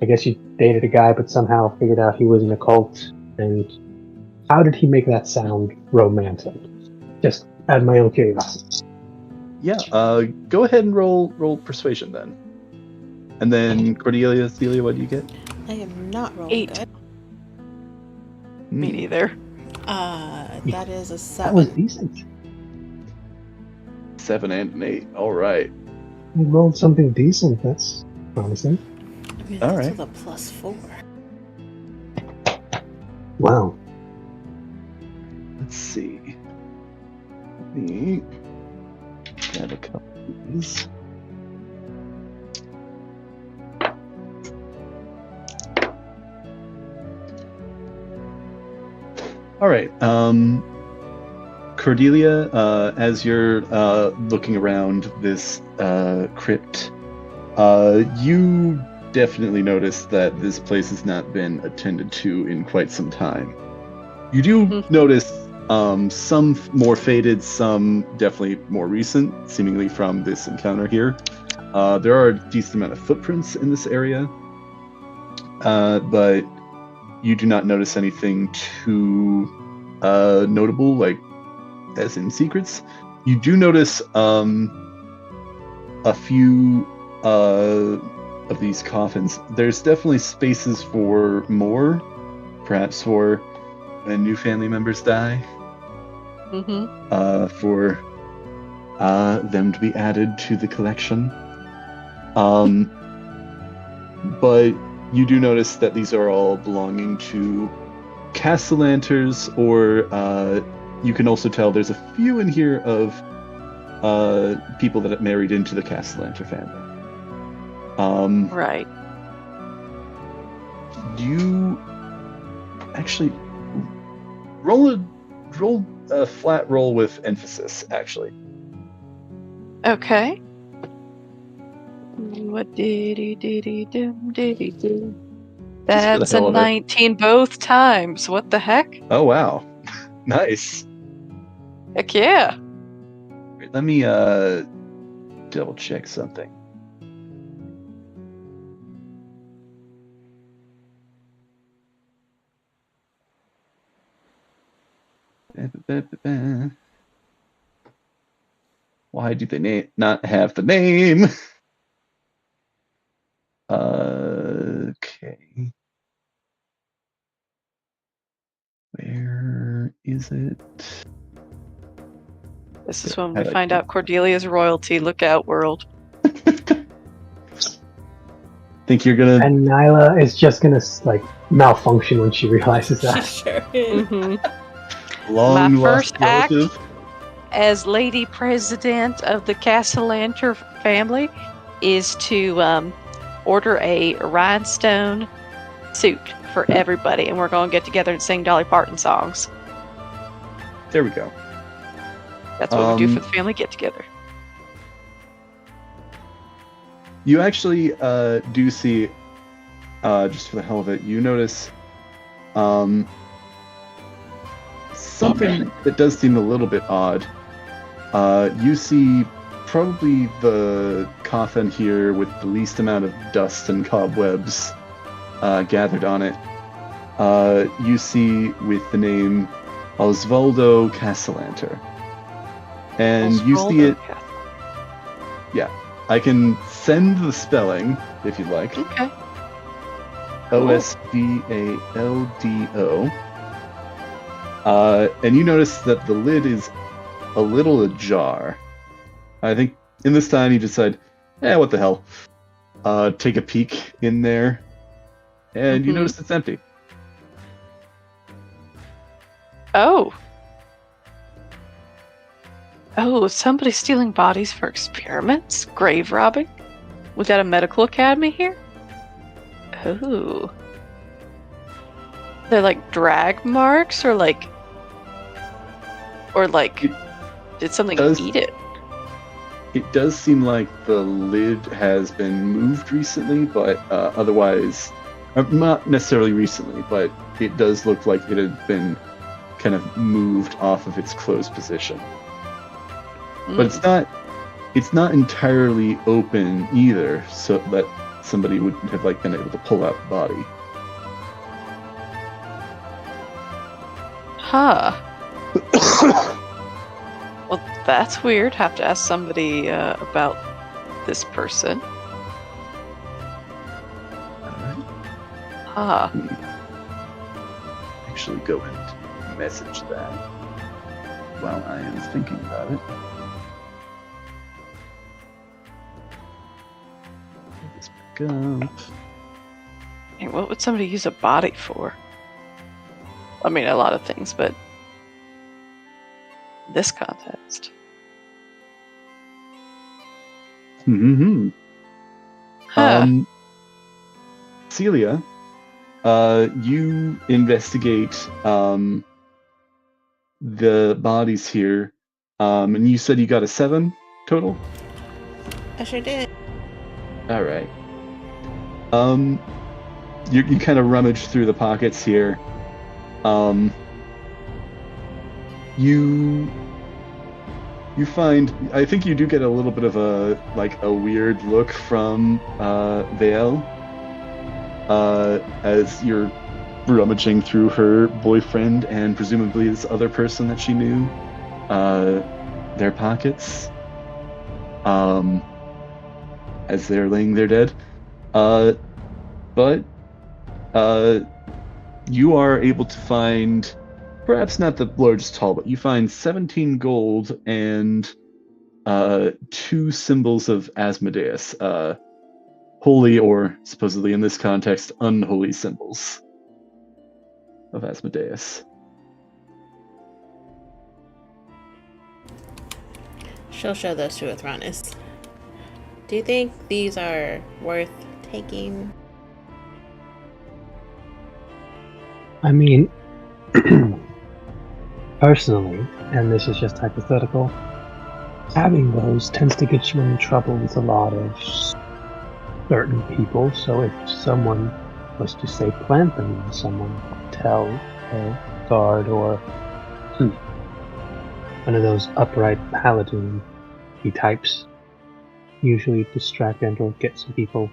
I guess you dated a guy but somehow figured out he was in a cult, and how did he make that sound romantic? Just out of my own curiosity. Yeah, go ahead and roll persuasion then. And then Cordelia, Celia, what do you get? I am not rolling 8. good. Me neither. That is a 7. That was decent. 7 and an 8. All right. You rolled something decent. That's promising. I mean, All that's right. with a +4. Wow. Let's see. Let me grab a couple of these. All right. Cordelia, as you're looking around this crypt, you definitely notice that this place has not been attended to in quite some time. You do notice some more faded, some definitely more recent, seemingly from this encounter here. There are a decent amount of footprints in this area, but you do not notice anything too notable, as in secrets. You do notice a few of these coffins. There's definitely spaces for more, perhaps for when new family members die, for them to be added to the collection. But you do notice that these are all belonging to Castellanters, or you can also tell there's a few in here of people that have married into the Castellanter family. Right. You actually roll a flat roll with emphasis, actually. Okay. What did he do? That's a hell of it. 19 both times. What the heck? Oh wow. Nice. Heck yeah. Wait, let me double check something. Why do they not have the name? Okay. Where is it? This is when we find out Cordelia's royalty. Look out, world. Think you're gonna? And Nyla is just gonna like malfunction when she realizes She that. sure is. Long My lost first act relative? as Lady President of the Castellanter family is to order a rhinestone suit for everybody, and we're going to get together and sing Dolly Parton songs. There we go. That's what we do for the family get-together. You actually do see, just for the hell of it, you notice something that does seem a little bit odd. You see probably the coffin here with the least amount of dust and cobwebs gathered on it. You see with the name Osvaldo Castellanter. And you see it... Yeah. I can send the spelling, if you'd like. Okay. Osvaldo. And you notice that the lid is a little ajar. I think in this time you decide, what the hell? Take a peek in there, and you notice it's empty. Oh, is somebody stealing bodies for experiments? Grave robbing? We got a medical academy here? Oh. They're like drag marks or like did something eat it? It does seem like the lid has been moved recently, but otherwise, not necessarily recently, but it does look like it had been kind of moved off of its closed position. But it's not entirely open either, so that somebody would have been able to pull out the body. Huh. Well, that's weird. Have to ask somebody about this person. Alright. Actually go and message that while I am thinking about it. This back up. Hey, what would somebody use a body for? I mean, a lot of things, but this context. Mm-hmm. Huh. Celia, you investigate the bodies here, and you said you got a 7 total? I sure did. All right. You kind of rummage through the pockets here. You find, I think you do get a little bit of a weird look from Vale as you're rummaging through her boyfriend and presumably this other person that she knew, their pockets, as they're laying there dead. But you are able to find, perhaps not the largest haul, but you find 17 gold and 2 symbols of Asmodeus, holy or supposedly in this context unholy symbols of Asmodeus. She'll show those to Athronis. Do you think these are worth taking? I mean, personally, and this is just hypothetical, having those tends to get you in trouble with a lot of certain people. So if someone was to say plant them in someone, tell a guard or one of those upright paladin types, usually distract and or get some people,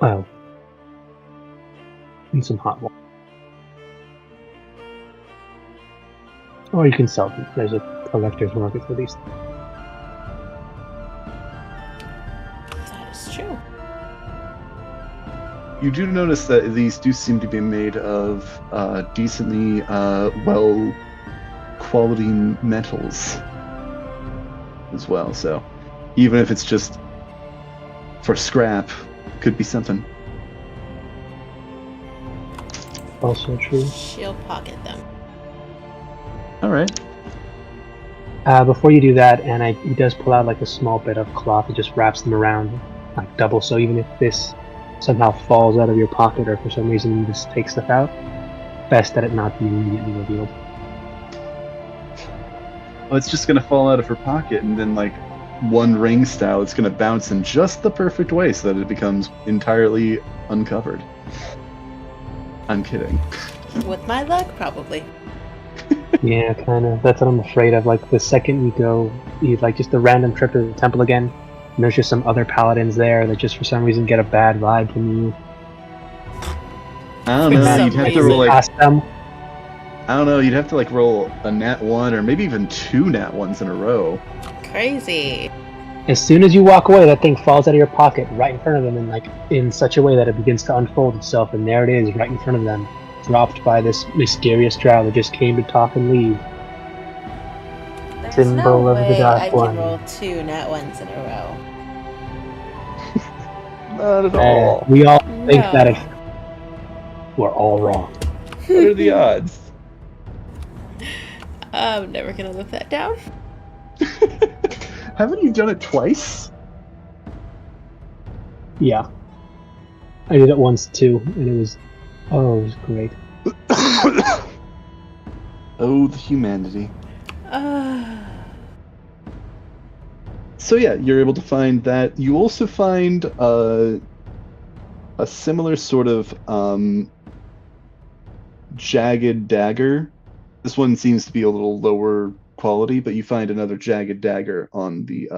well, in some hot water. Or you can sell them. There's a collector's market for these things. That is true. you do notice that these do seem to be made of decently well quality metals as well. So even if it's just for scrap, could be something. Also true. She'll pocket them. All right. Before you do that, Anna, he does pull out like a small bit of cloth and just wraps them around like double. So even if this somehow falls out of your pocket or for some reason you just take stuff out, best that it not be immediately revealed. Well, it's just gonna fall out of her pocket, and then like one ring style, it's gonna bounce in just the perfect way so that it becomes entirely uncovered. I'm kidding. With my luck, probably. Yeah, kind of. That's what I'm afraid of. Like the second you go, you like just a random trip to the temple again, and there's just some other paladins there that just for some reason get a bad vibe from you. I don't For know. some You'd have to reason. roll like Ask them. I don't know. You'd have to like roll a nat 1 or maybe even 2 nat 1s in a row. Crazy. As soon as you walk away, that thing falls out of your pocket right in front of them, and like in such a way that it begins to unfold itself, and there it is, right in front of them, dropped by this mysterious drow that just came to talk and leave. There's Symbol no of the way Dark I can One. roll 2 nat 1s in a row. Not at all. We all think No. that if we're all wrong. What are the odds? I'm never gonna live that down. Haven't you done it twice? Yeah. I did it once too, and it was great. Oh, the humanity. So yeah, you're able to find that. You also find a similar sort of jagged dagger. This one seems to be a little lower quality, but you find another jagged dagger on the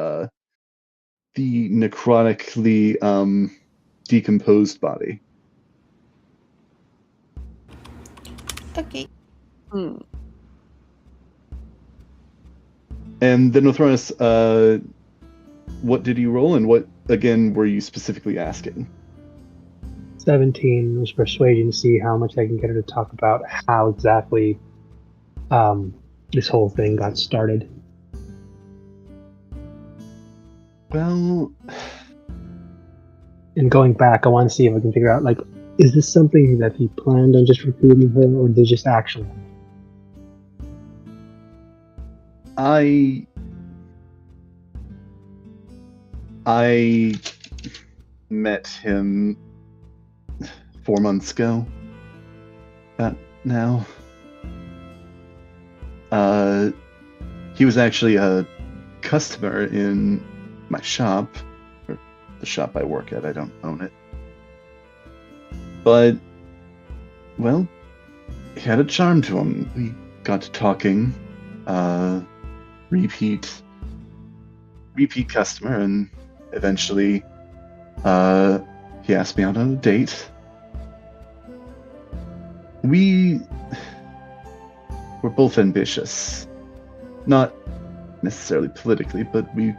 necrotically decomposed body. Okay. Hmm. And then Nothronus, what did you roll, and what again were you specifically asking? 17 was persuading to see how much I can get her to talk about how exactly this whole thing got started. Well, And going back, I want to see if I can figure out, like, is this something that he planned on just recruiting her, or did just actually? I met him 4 months ago. About now. He was actually a customer in my shop, or the shop I work at. I don't own it. But, well, he had a charm to him. We got to talking. Repeat customer, and eventually he asked me out on a date. We were both ambitious, not necessarily politically, but we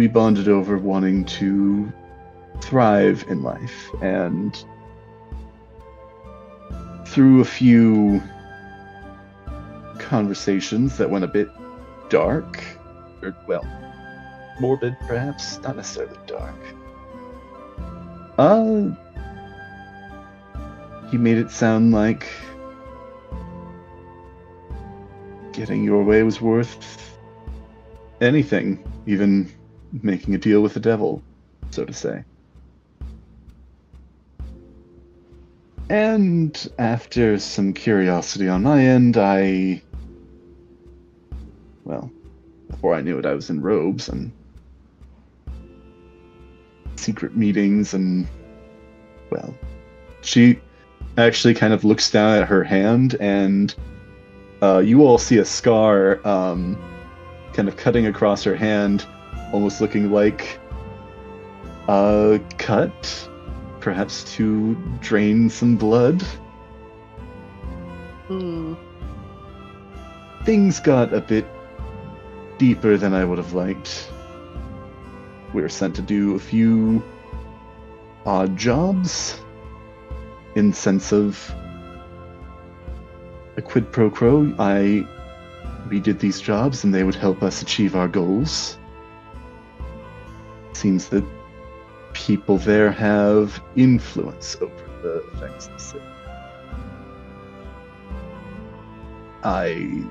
bonded over wanting to thrive in life, and through a few conversations that went a bit dark, or well, morbid perhaps, not necessarily dark. He made it sound like getting your way was worth anything, even making a deal with the devil, so to say. And after some curiosity on my end, well, before I knew it, I was in robes and secret meetings, and, well, she actually kind of looks down at her hand, and you all see a scar kind of cutting across her hand, almost looking like a cut, perhaps to drain some blood. Hmm. Things got a bit deeper than I would have liked. We were sent to do a few odd jobs in sense of a quid pro quo. We did these jobs and they would help us achieve our goals. Seems that people there have influence over the effects of the city. I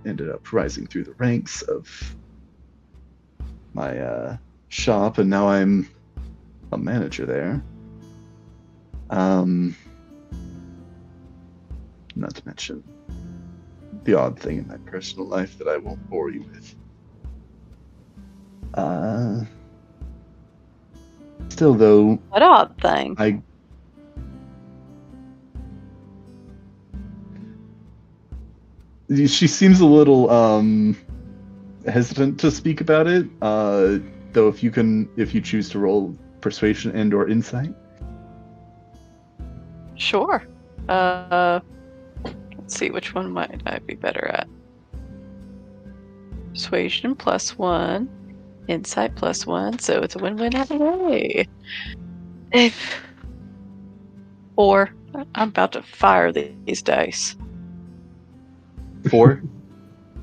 ended up rising through the ranks of my shop, and now I'm a manager there. Not to mention the odd thing in my personal life that I won't bore you with. Still, though, What odd thing? She seems a little hesitant to speak about it. Though, if you choose to roll persuasion and/or insight. Sure. Let's see, which one might I be better at? Persuasion +1, insight +1, so it's a win-win either way. Or I'm about to fire these dice. 4?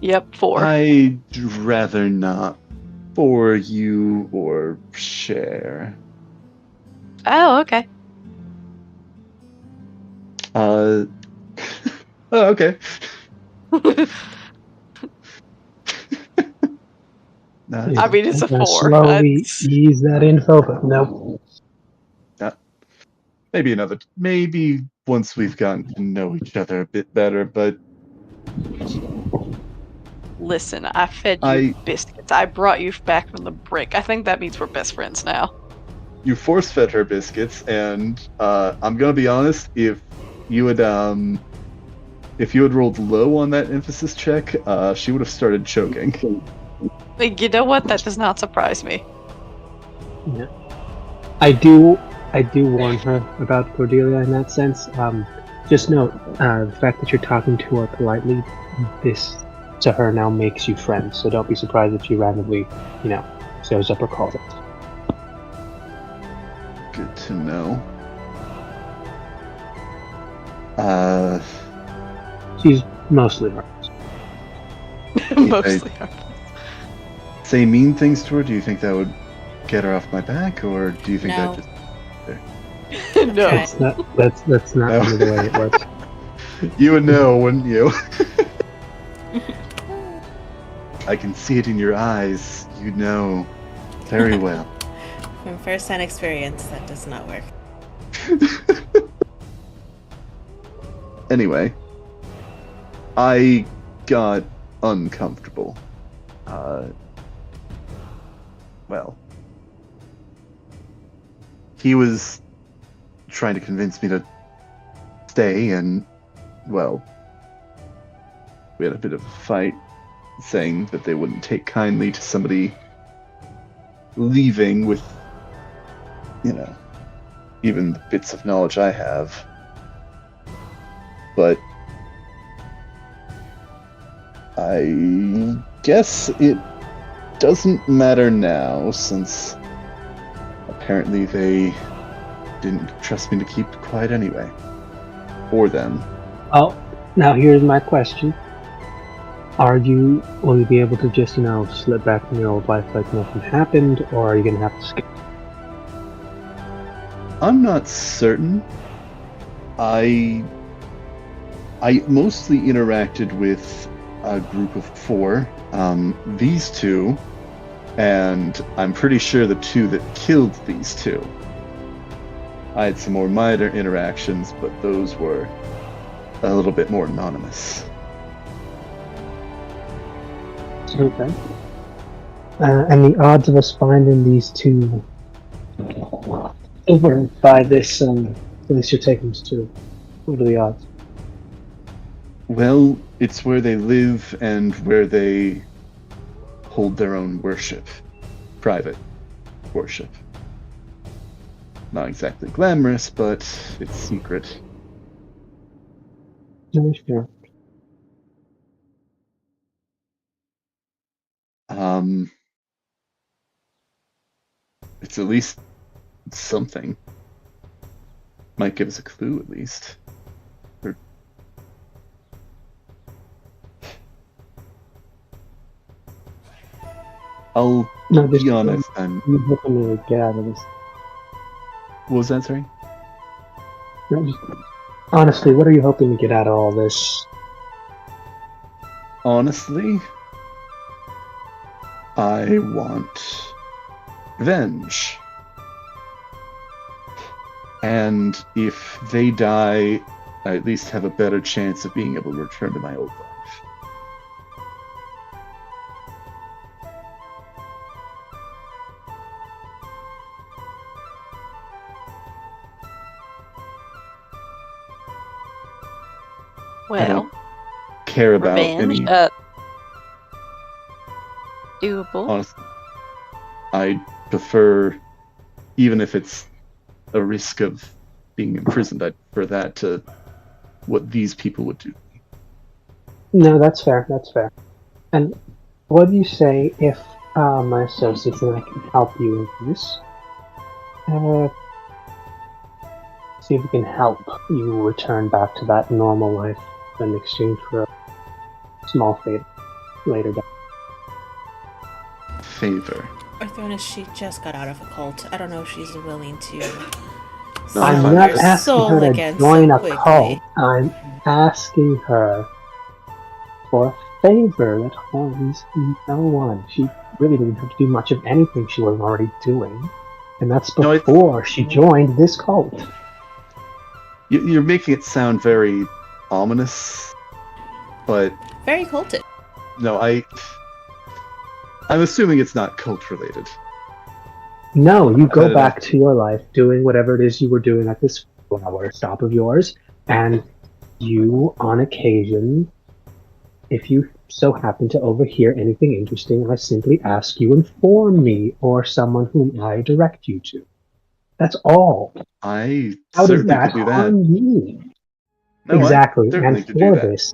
Yep, 4. I'd rather not bore you or share. Oh, okay. Oh, okay. I mean, it's a I'm gonna 4. slowly ease that info, but nope. Maybe once we've gotten to know each other a bit better, but Listen, I fed you biscuits. I brought you back from the brink. I think that means we're best friends now. you force-fed her biscuits, and I'm gonna be honest, if you had rolled low on that emphasis check, she would have started choking. You know what? That does not surprise me. Yeah. I do warn her about Cordelia in that sense. Just note, the fact that you're talking to her politely, this to her now makes you friends, so don't be surprised if she randomly, shows up or calls it. Good to know. She's mostly harmless. Mostly. Say mean things to her? Do you think that would get her off my back, or do you think No. that just... No. That's not No. the way it works. You would know, wouldn't you? I can see it in your eyes. You know very well. From first-hand experience, that does not work. Anyway, I got uncomfortable. He was trying to convince me to stay, and, well, we had a bit of a fight, saying that they wouldn't take kindly to somebody leaving with, even the bits of knowledge I have. But I guess it doesn't matter now, since apparently they didn't trust me to keep quiet anyway. Or them. Oh, now here's my question. Will you be able to just, slip back from your old life like nothing happened, or are you gonna have to skip? I'm not certain. I mostly interacted with a group of 4. These 2, and I'm pretty sure the 2 that killed these 2. I had some more minor interactions, but those were a little bit more anonymous. Okay. And the odds of us finding these 2 over by this place you're taking us to, what are the odds? Well, it's where they live and where they hold their own worship. Private worship. Not exactly glamorous, but it's secret. No, sure. It's at least something. Might give us a clue at least. I'll be honest. I'm hoping to get out of this. What was that, sorry? No, just, honestly, what are you hoping to get out of all this? Honestly, I want revenge. And if they die, I at least have a better chance of being able to return to my old life. Well, Care about revenge. any. Doable. Honestly, I prefer, even if it's a risk of being imprisoned, I prefer that to what these people would do. No, that's fair. That's fair. And what do you say if my associates and I can help you with this? See if we can help you return back to that normal life in exchange for a small favor later down. Favor. Arthronis, she just got out of a cult. I don't know if she's willing to. No, I'm fine. not Your asking her to join a cult. I'm asking her for a favor that harms no one. She really didn't have to do much of anything she wasn't already doing. And that's before she joined this cult. You're making it sound very ominous, but Very cultic. no, I'm assuming it's not cult related. No, you go back to your life doing whatever it is you were doing at this flower stop of yours, and you, on occasion, if you so happen to overhear anything interesting, I simply ask you inform me or someone whom I direct you to. That's all. I How does certainly that could do that. harm you? No, Exactly, I certainly and could do for that. this,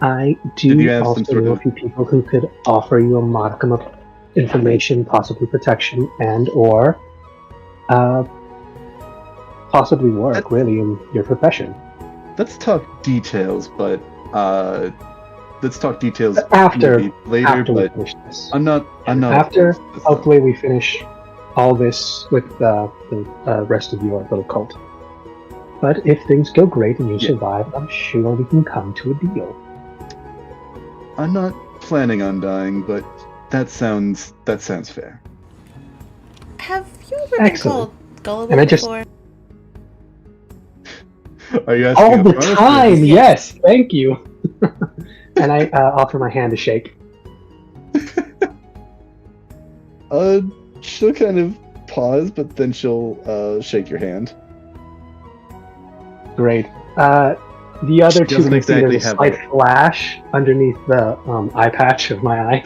I Did you do have some also sort know of- a few people who could offer you a modicum of information, possibly protection, and or possibly work, really, in your profession. Let's talk details, but let's talk details After maybe later. we But finish this. I'm not. After, opposed to this, though. hopefully, we finish all this with the rest of your little cult. But if things go great and you survive, I'm sure we can come to a deal. I'm not planning on dying, but that sounds fair. Have you ever been Excellent. called gullible And I just- before? Are you asking All up the front or- time, yes, thank you. And I offer my hand to shake. She'll kind of pause, but then she'll shake your hand. Great. The other two doesn't can see exactly there's a have slight flash underneath the eye patch of my eye.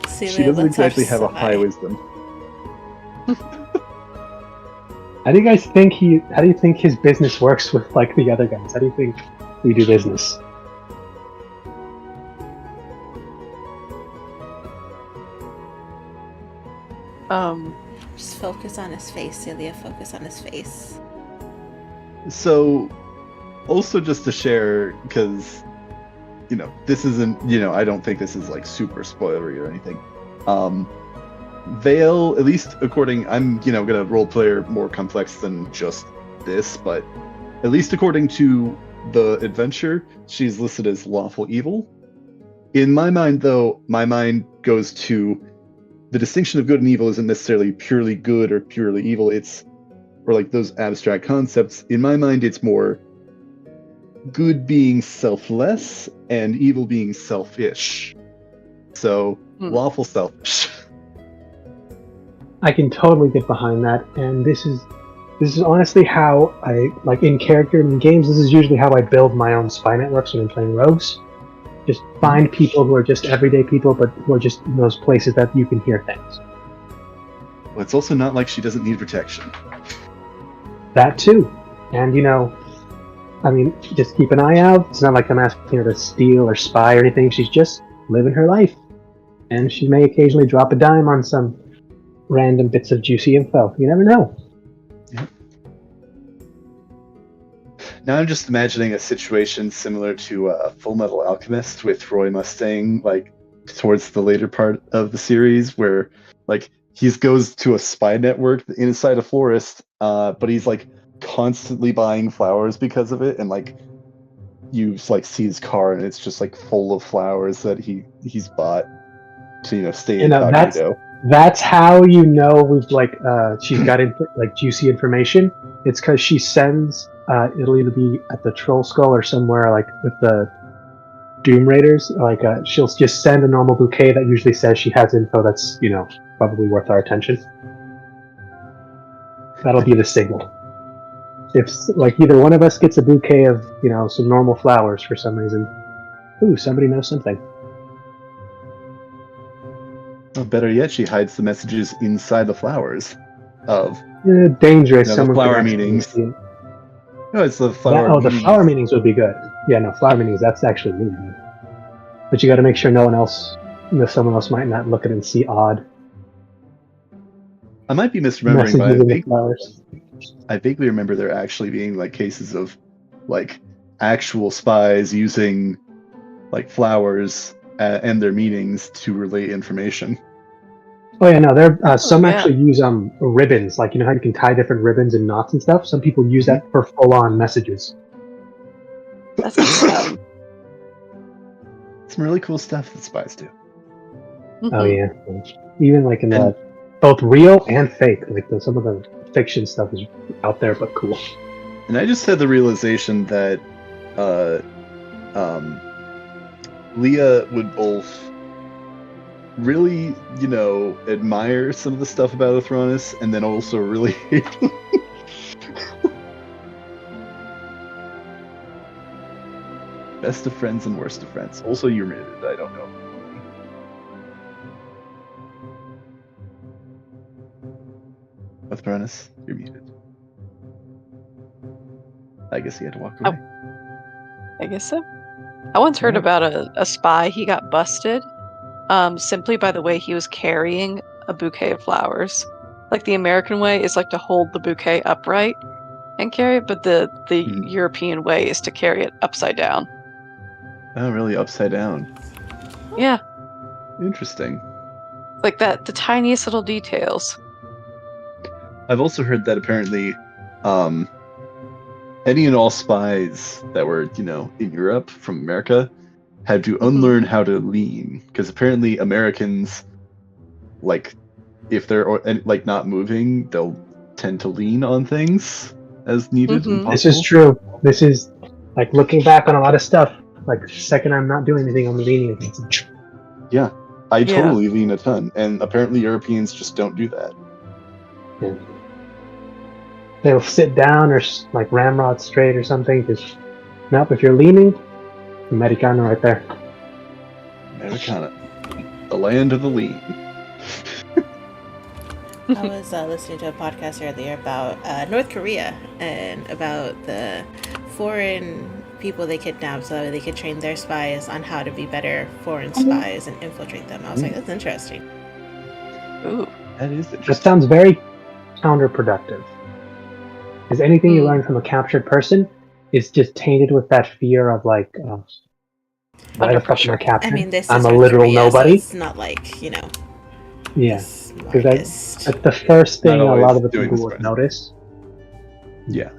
Celia, She doesn't let's exactly have a sigh. high wisdom. How do you think his business works with like the other guys? How do you think we do business? Just focus on his face, Celia. Focus on his face. So, also just to share, because, this isn't, I don't think this is like super spoilery or anything. Vale, at least according, I'm, gonna roleplay more complex than just this, but at least according to the adventure, she's listed as lawful evil. In my mind, though, my mind goes to the distinction of good and evil isn't necessarily purely good or purely evil. Or like those abstract concepts. In my mind, it's more good being selfless and evil being selfish. So, lawful selfish. I can totally get behind that, and this is honestly how I like in character and in games. This is usually how I build my own spy networks when I'm playing rogues. Just find people who are just everyday people, but who are just in those places that you can hear things. Well, it's also not like she doesn't need protection. That too, and just keep an eye out. It's not like I'm asking her to steal or spy or anything. She's just living her life, and she may occasionally drop a dime on some random bits of juicy info. You never know. Now I'm just imagining a situation similar to Full Metal Alchemist with Roy Mustang, like towards the later part of the series, where like he goes to a spy network inside a forest, but he's like constantly buying flowers because of it, and like you like see his car and it's just like full of flowers that he's bought to stay incognito. That's how you know we've like she's got like juicy information. It's because she sends it'll either be at the Troll Skull or somewhere like with the Doom Raiders. Like she'll just send a normal bouquet that usually says she has info that's probably worth our attention. That'll be the signal. If like either one of us gets a bouquet of some normal flowers for some reason, ooh, somebody knows something. Well, better yet, she hides the messages inside the flowers of dangerous. the Someone flower could meanings. No, it's the flower. The flower meanings would be good. Yeah, no, flower meanings. That's actually really good. But you got to make sure someone else might not look at it and see odd. I might be misremembering, but flowers. I vaguely remember there actually being like cases of like actual spies using like flowers and their meanings to relay information. Oh yeah, no, there some actually use ribbons, like how you can tie different ribbons and knots and stuff. Some people use that for full-on messages. That's awesome. Some really cool stuff that spies do. Mm-hmm. Oh yeah, even like in the both real and fake. Like some of the fiction stuff is out there, but cool. And I just had the realization that Leah would both really, admire some of the stuff about Athronis, and then also really hate him. Best of friends and worst of friends. Also, you're muted. I don't know. Athronis, you're muted. I guess he had to walk away. I guess so. I once heard about a spy. He got busted simply by the way he was carrying a bouquet of flowers. Like the American way is like to hold the bouquet upright and carry it, but the European way is to carry it upside down. Oh, really? Upside down? Yeah. Interesting. Like that, the tiniest little details. I've also heard that apparently any and all spies that were, in Europe from America had to unlearn how to lean, because apparently Americans, like, if they're like not moving, they'll tend to lean on things as needed. This is true. This is like looking back on a lot of stuff. Like the second I'm not doing anything, I'm leaning against it. Yeah, I totally lean a ton, and apparently Europeans just don't do that. Yeah. They'll sit down or like ramrod straight or something. Just nope. If you're leaning, Americana right there. Americana, the land of the lean. I was listening to a podcast earlier about North Korea and about the foreign people they kidnapped so that they could train their spies on how to be better foreign spies and infiltrate them. I was like, that's interesting. Ooh, that is interesting. That sounds very counterproductive. Because anything you learn from a captured person is just tainted with that fear of like, why the fuck am I captured? I mean, this I'm is a North literal Korea, nobody. So it's not like, Yeah. Because that's the first thing a lot of the doing people this would notice. Yeah.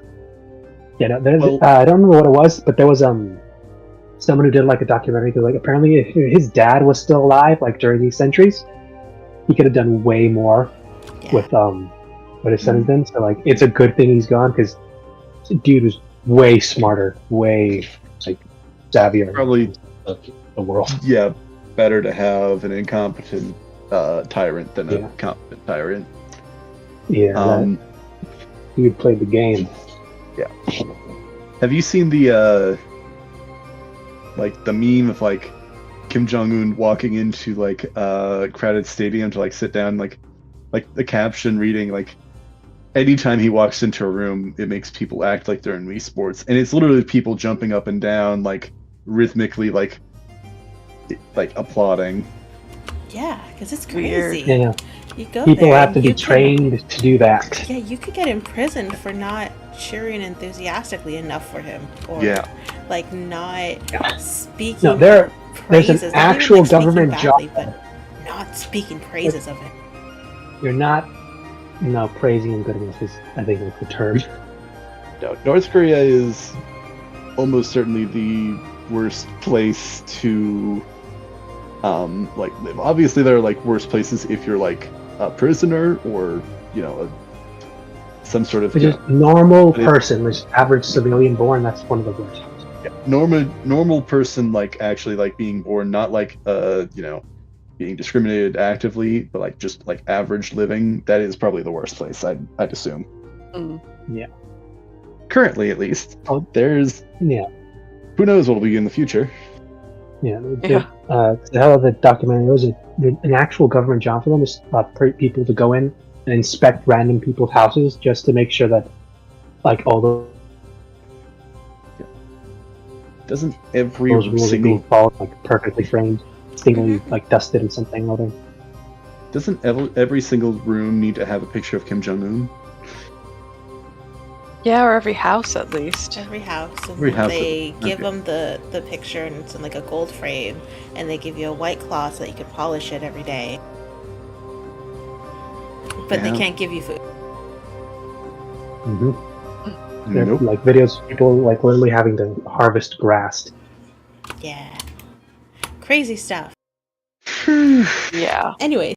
Yeah, no, there's, I don't remember what it was, but there was someone who did like a documentary. Like apparently, if his dad was still alive, like during these centuries, he could have done way more with what his son has done. So like, it's a good thing he's gone because dude was way smarter, way like savvier. Probably of the world. Yeah, better to have an incompetent tyrant than a competent tyrant. Yeah, he played the game. Yeah. Have you seen the like the meme of like Kim Jong-un walking into like a crowded stadium to like sit down, like the caption reading like, anytime he walks into a room, it makes people act like they're in Wii Sports, and it's literally people jumping up and down, like rhythmically, like applauding. Yeah, because it's crazy. Yeah. You go People there have and to be you can- trained to do that. Yeah, you could get imprisoned for not cheering enthusiastically enough for him, or Yeah. like not speaking. No, there's an praises. Not even, actual like, speaking government badly, job. but not speaking praises of it. You're not. No, praising him good enough is, I think, like the term. No, North Korea is almost certainly the worst place to like live. Obviously, there are like worse places if you're like a prisoner or some sort of Which is normal But it- person, which average civilian born. That's one of the worst. normal person, like actually like being born, not like being discriminated actively, but like just like average living. That is probably the worst place. I'd assume. Mm. Yeah. Currently, at least. Oh. There's Yeah. who knows what'll be in the future. Yeah. Yeah. The hell of the documentary was an actual government job for them is people to go in and inspect random people's houses just to make sure that, like, all Doesn't every those rules are single being followed, like perfectly framed, singly like dusted and something or other. doesn't every single room need to have a picture of Kim Jong Un? Yeah, or every house at least. Every house, and Every house, they give okay. them the picture, and it's in like a gold frame, and they give you a white cloth so that you can polish it every day. But they Yeah. can't give you food. Mm-hmm. There's Nope. like videos of people like literally having to harvest grass. Yeah, crazy stuff. Yeah. Anyway,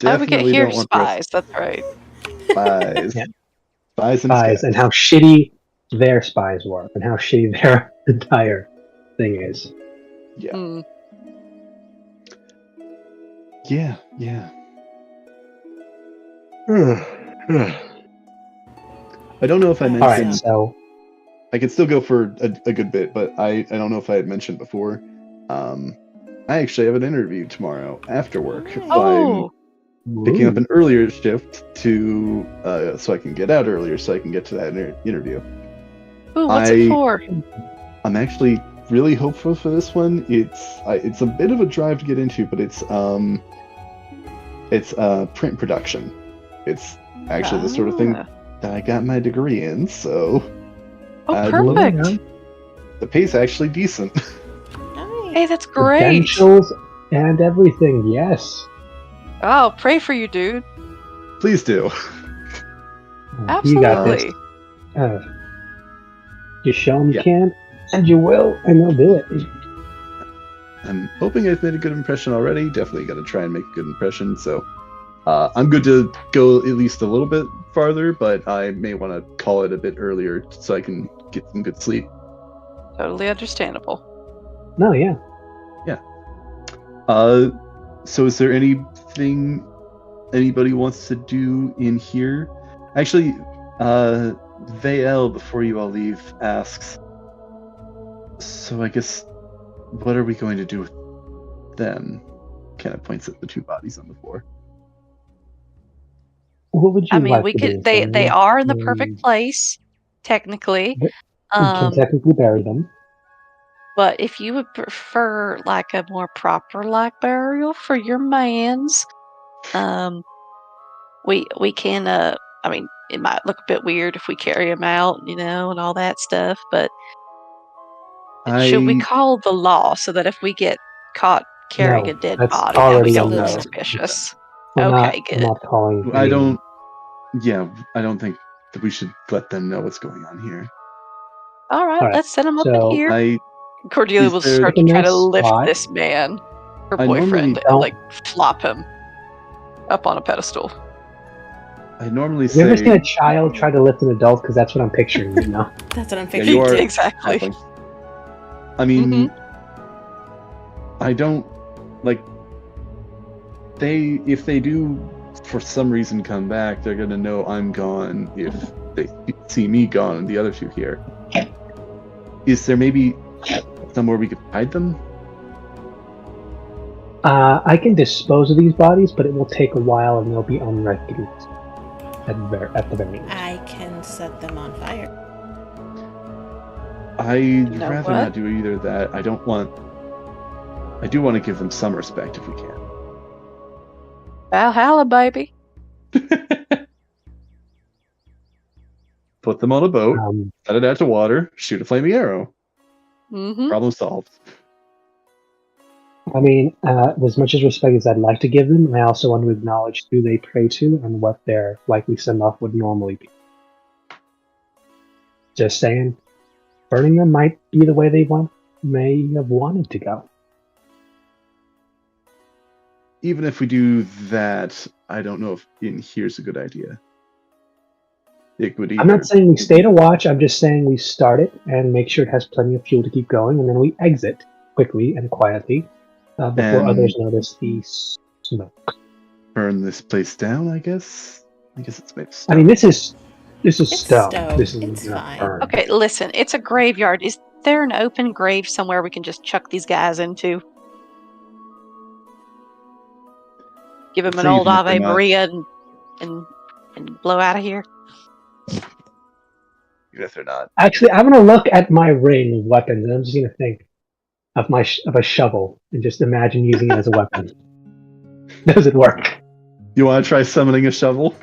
How do we get Definitely here don't want the rest spies? That's right. spies. Yeah. Spies and Spies and how shitty their spies were and how shitty their entire thing is. Yeah. Mm. Yeah. Yeah. I don't know if I All All mentioned. right, so I could still go for a good bit, but I don't know if I had mentioned before. I actually have an interview tomorrow after work. Oh, I'm picking up an earlier shift to so I can get out earlier, so I can get to that interview. ooh, what's it for? I'm actually really hopeful for this one. It's a bit of a drive to get into, but it's print production. It's actually the sort of thing Ah. that I got my degree in, so Oh, I'd love perfect. the pay's actually decent. nice. Hey, that's great. credentials and everything. Yes. Oh, pray for you, dude. Please do. You got this. Absolutely. You show them you Yeah. can, and you will, and they'll do it. I'm hoping I've made a good impression already. Definitely got to try and make a good impression. So I'm good to go at least a little bit farther, but I may want to call it a bit earlier so I can get some good sleep. Totally understandable. No, yeah. So is there anything anybody wants to do in here? Actually, Vael, before you all leave, asks, so I guess, what are we going to do with them? Kind of points at the two bodies on the floor. What would you I mean, like we to do could. with They them? they are in the perfect place, technically. We can technically bury them. But if you would prefer like a more proper like burial for your mans, we can. I mean, it might look a bit weird if we carry him out, and all that stuff. But should we call the law so that if we get caught carrying No, a dead that's body, that already we don't a look no. suspicious? We're Okay, not, good. We're not calling. I any- don't. Yeah, I don't think that we should let them know what's going on here. All right, All right, let's set him up so- in here. I Cordelia is will there- start to Pick a try to nice lift spot. this man, her I normally boyfriend, and don't- like flop him up on a pedestal. I normally Have you ever say. seen a child try to lift an adult? Because that's what I'm picturing. That's what I'm Yeah, picturing. you are- Exactly. Halfling. I mean, Mm-hmm. I don't like. If they do, for some reason, come back, they're gonna know I'm gone. If they see me gone and the other two here, is there maybe somewhere we could hide them? I can dispose of these bodies, but it will take a while, and they'll be unrecognized at the very end. I can set them on fire. I'd know rather what? not do either of that. I do want to give them some respect if we can. Valhalla, baby. Put them on a boat, set it out to water, shoot a flaming arrow. Mm-hmm. Problem solved. I mean, as much as respect as I'd like to give them, I also want to acknowledge who they pray to and what their likely send-off would normally be. Just saying, burning them might be the way they may have wanted to go. Even if we do that, I don't know if in here's a good idea. It would I'm not saying we stay to watch, I'm just saying we start it and make sure it has plenty of fuel to keep going, and then we exit quickly and quietly before And others notice the smoke. burn this place down, I guess? I guess it's made of stone. I mean, this is It's stone. stone. This is It's not fine. burn. Okay, listen. It's a graveyard. Is there an open grave somewhere we can just chuck these guys into? Give them an So old even if they're Ave not- Maria and blow out of here. Even if they're not. Actually, I'm gonna look at my ring of weapons, and I'm just gonna think of of a shovel and just imagine using it as a weapon. Does it work? You want to try summoning a shovel?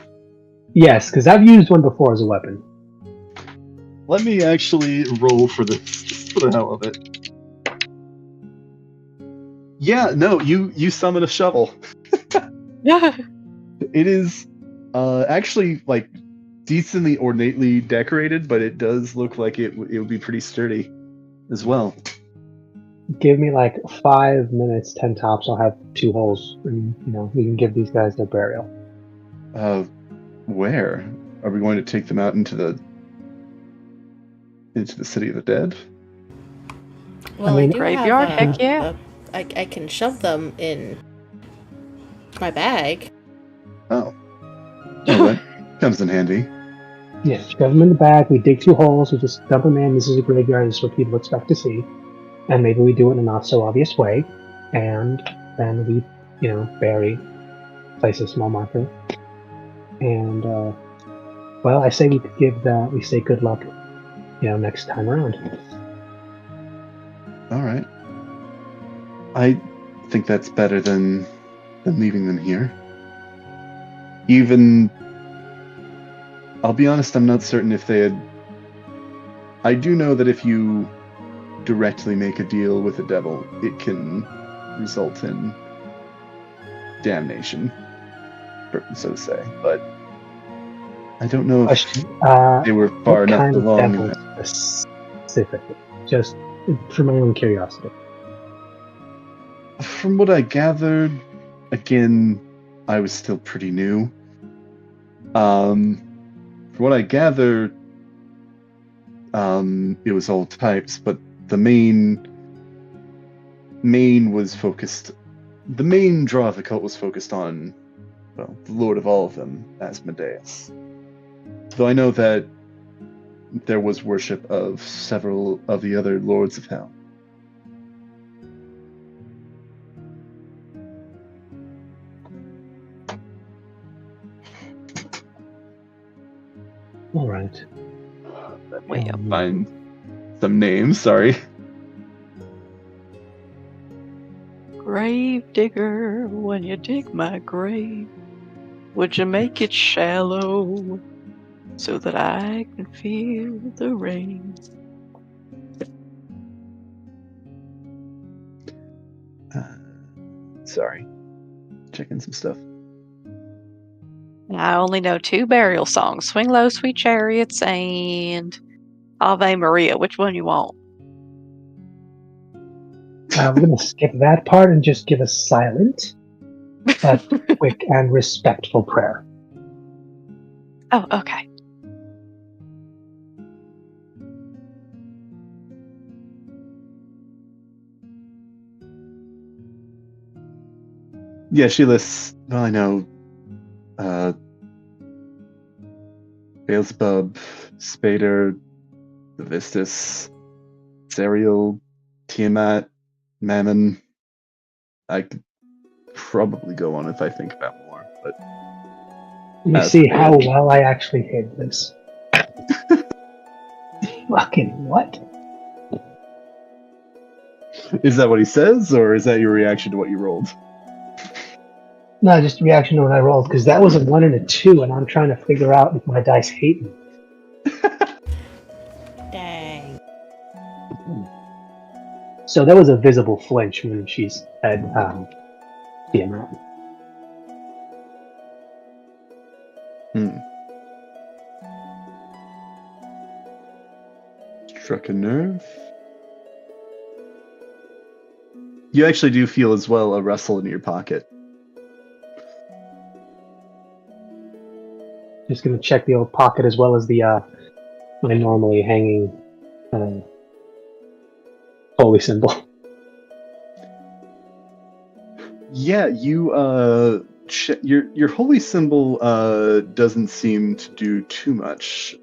Yes, because I've used one before as a weapon. Let me actually roll for this, just for the hell of it. Yeah, no, you summon a shovel. Yeah. It is actually like decently ornately decorated, but it does look like it would be pretty sturdy as well. Give me like 5 minutes, 10 tops. I'll have 2 holes, and we can give these guys their burial. Where are we going to take them out into the city of the dead? Well, I mean, do graveyard? have Heck yeah. I can shove them in my bag. Oh, well, that comes in handy. Yeah, shove them in the bag. We dig 2 holes. We just dump them in. This is a graveyard. This is what people expect to see. And maybe we do it in a not so obvious way. And then we, bury, place a small marker. And, well, I say we say good luck, next time around. All right. I think that's better than leaving them here. Even, I'll be honest, I'm not certain if they had. I do know that if you directly make a deal with the devil, it can result in damnation, so to say. But I don't know if they were far what enough kind of along. devil specifically? Just for my own curiosity. From what I gathered, again, I was still pretty new. From what I gathered, it was all types, but the main was focused. The main draw of the cult was focused on, well, the Lord of all of them, Asmodeus. Though I know that there was worship of several of the other lords of hell. All right. Wait, Find some names, sorry. grave digger, when you dig my grave, would you make it shallow so that I can feel the rain? Sorry. Checking some stuff. I only know 2 burial songs: Swing Low, Sweet Chariots, and Ave Maria. Which one you want? I'm going to skip that part and just give a silent, but quick and respectful prayer. Oh, okay. Yeah, she lists. Well, I know. Beelzebub, Spader, the Vistus, Zerial, Tiamat, Mammon. I could probably go on if I think about more, but Let me see how well I actually hid this. Fucking what? is that what he says, or is that your reaction to what you rolled? No, just reaction to when I rolled, because that was a 1 and a 2, and I'm trying to figure out if my dice hate me. Dang. So there was a visible flinch when she said the amount. Struck a nerve. You actually do feel as well a rustle in your pocket. Just gonna check the old pocket as well as the my normally hanging holy symbol. Yeah, you your holy symbol doesn't seem to do too much.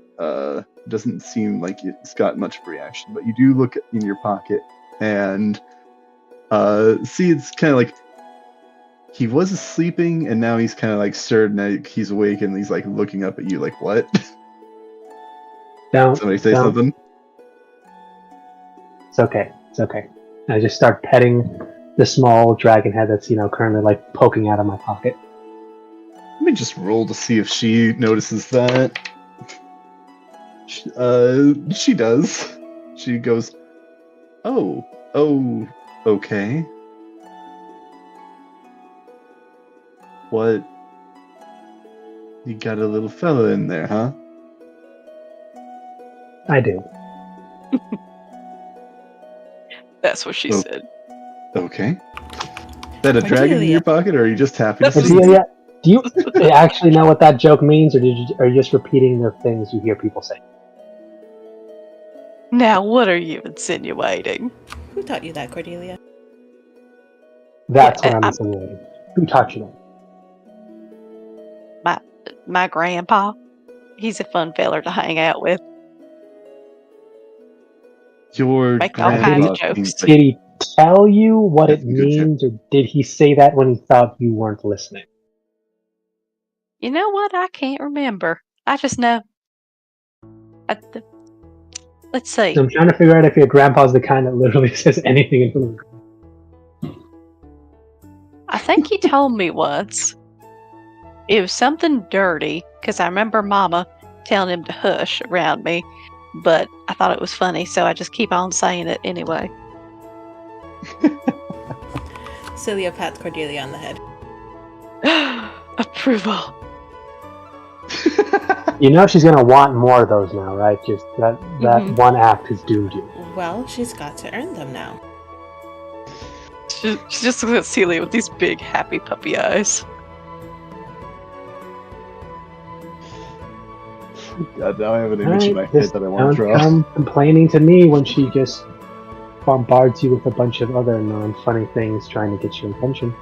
Doesn't seem like it's got much of a reaction, but you do look in your pocket and see it's kind of like he was sleeping and now he's kind of like stirred and he's awake and he's like looking up at you like, what? Somebody say something? It's okay. It's okay. I just start petting the small dragon head that's, currently like poking out of my pocket. Let me just roll to see if she notices that. She does. She goes, oh, okay. What? You got a little fella in there, huh? I do. That's what she said. Okay. Is that a dragon in your pocket, or are you just happy to see Cordelia, do you actually know what that joke means, or are you just repeating the things you hear people say? Now, what are you insinuating? Who taught you that, Cordelia? That's what I'm insinuating. Who taught you that? My grandpa. He's a fun feller to hang out with. Your Make all kinds of jokes. Did he tell you what it means, or did he say that when he thought you weren't listening? You know what? I can't remember. I just know. Let's see. So I'm trying to figure out if your grandpa's the kind that literally says anything in front of him. I think he told me once. It was something dirty, because I remember Mama telling him to hush around me, but I thought it was funny, so I just keep on saying it anyway. Celia pats Cordelia on the head. Approval. You know she's gonna want more of those now, right? Just that one act has doomed you. Well, she's got to earn them now. She just looks at Celia with these big, happy puppy eyes. God, now I have an image in my head that I want to draw. Don't come complaining to me when she just bombards you with a bunch of other non-funny things trying to get your attention.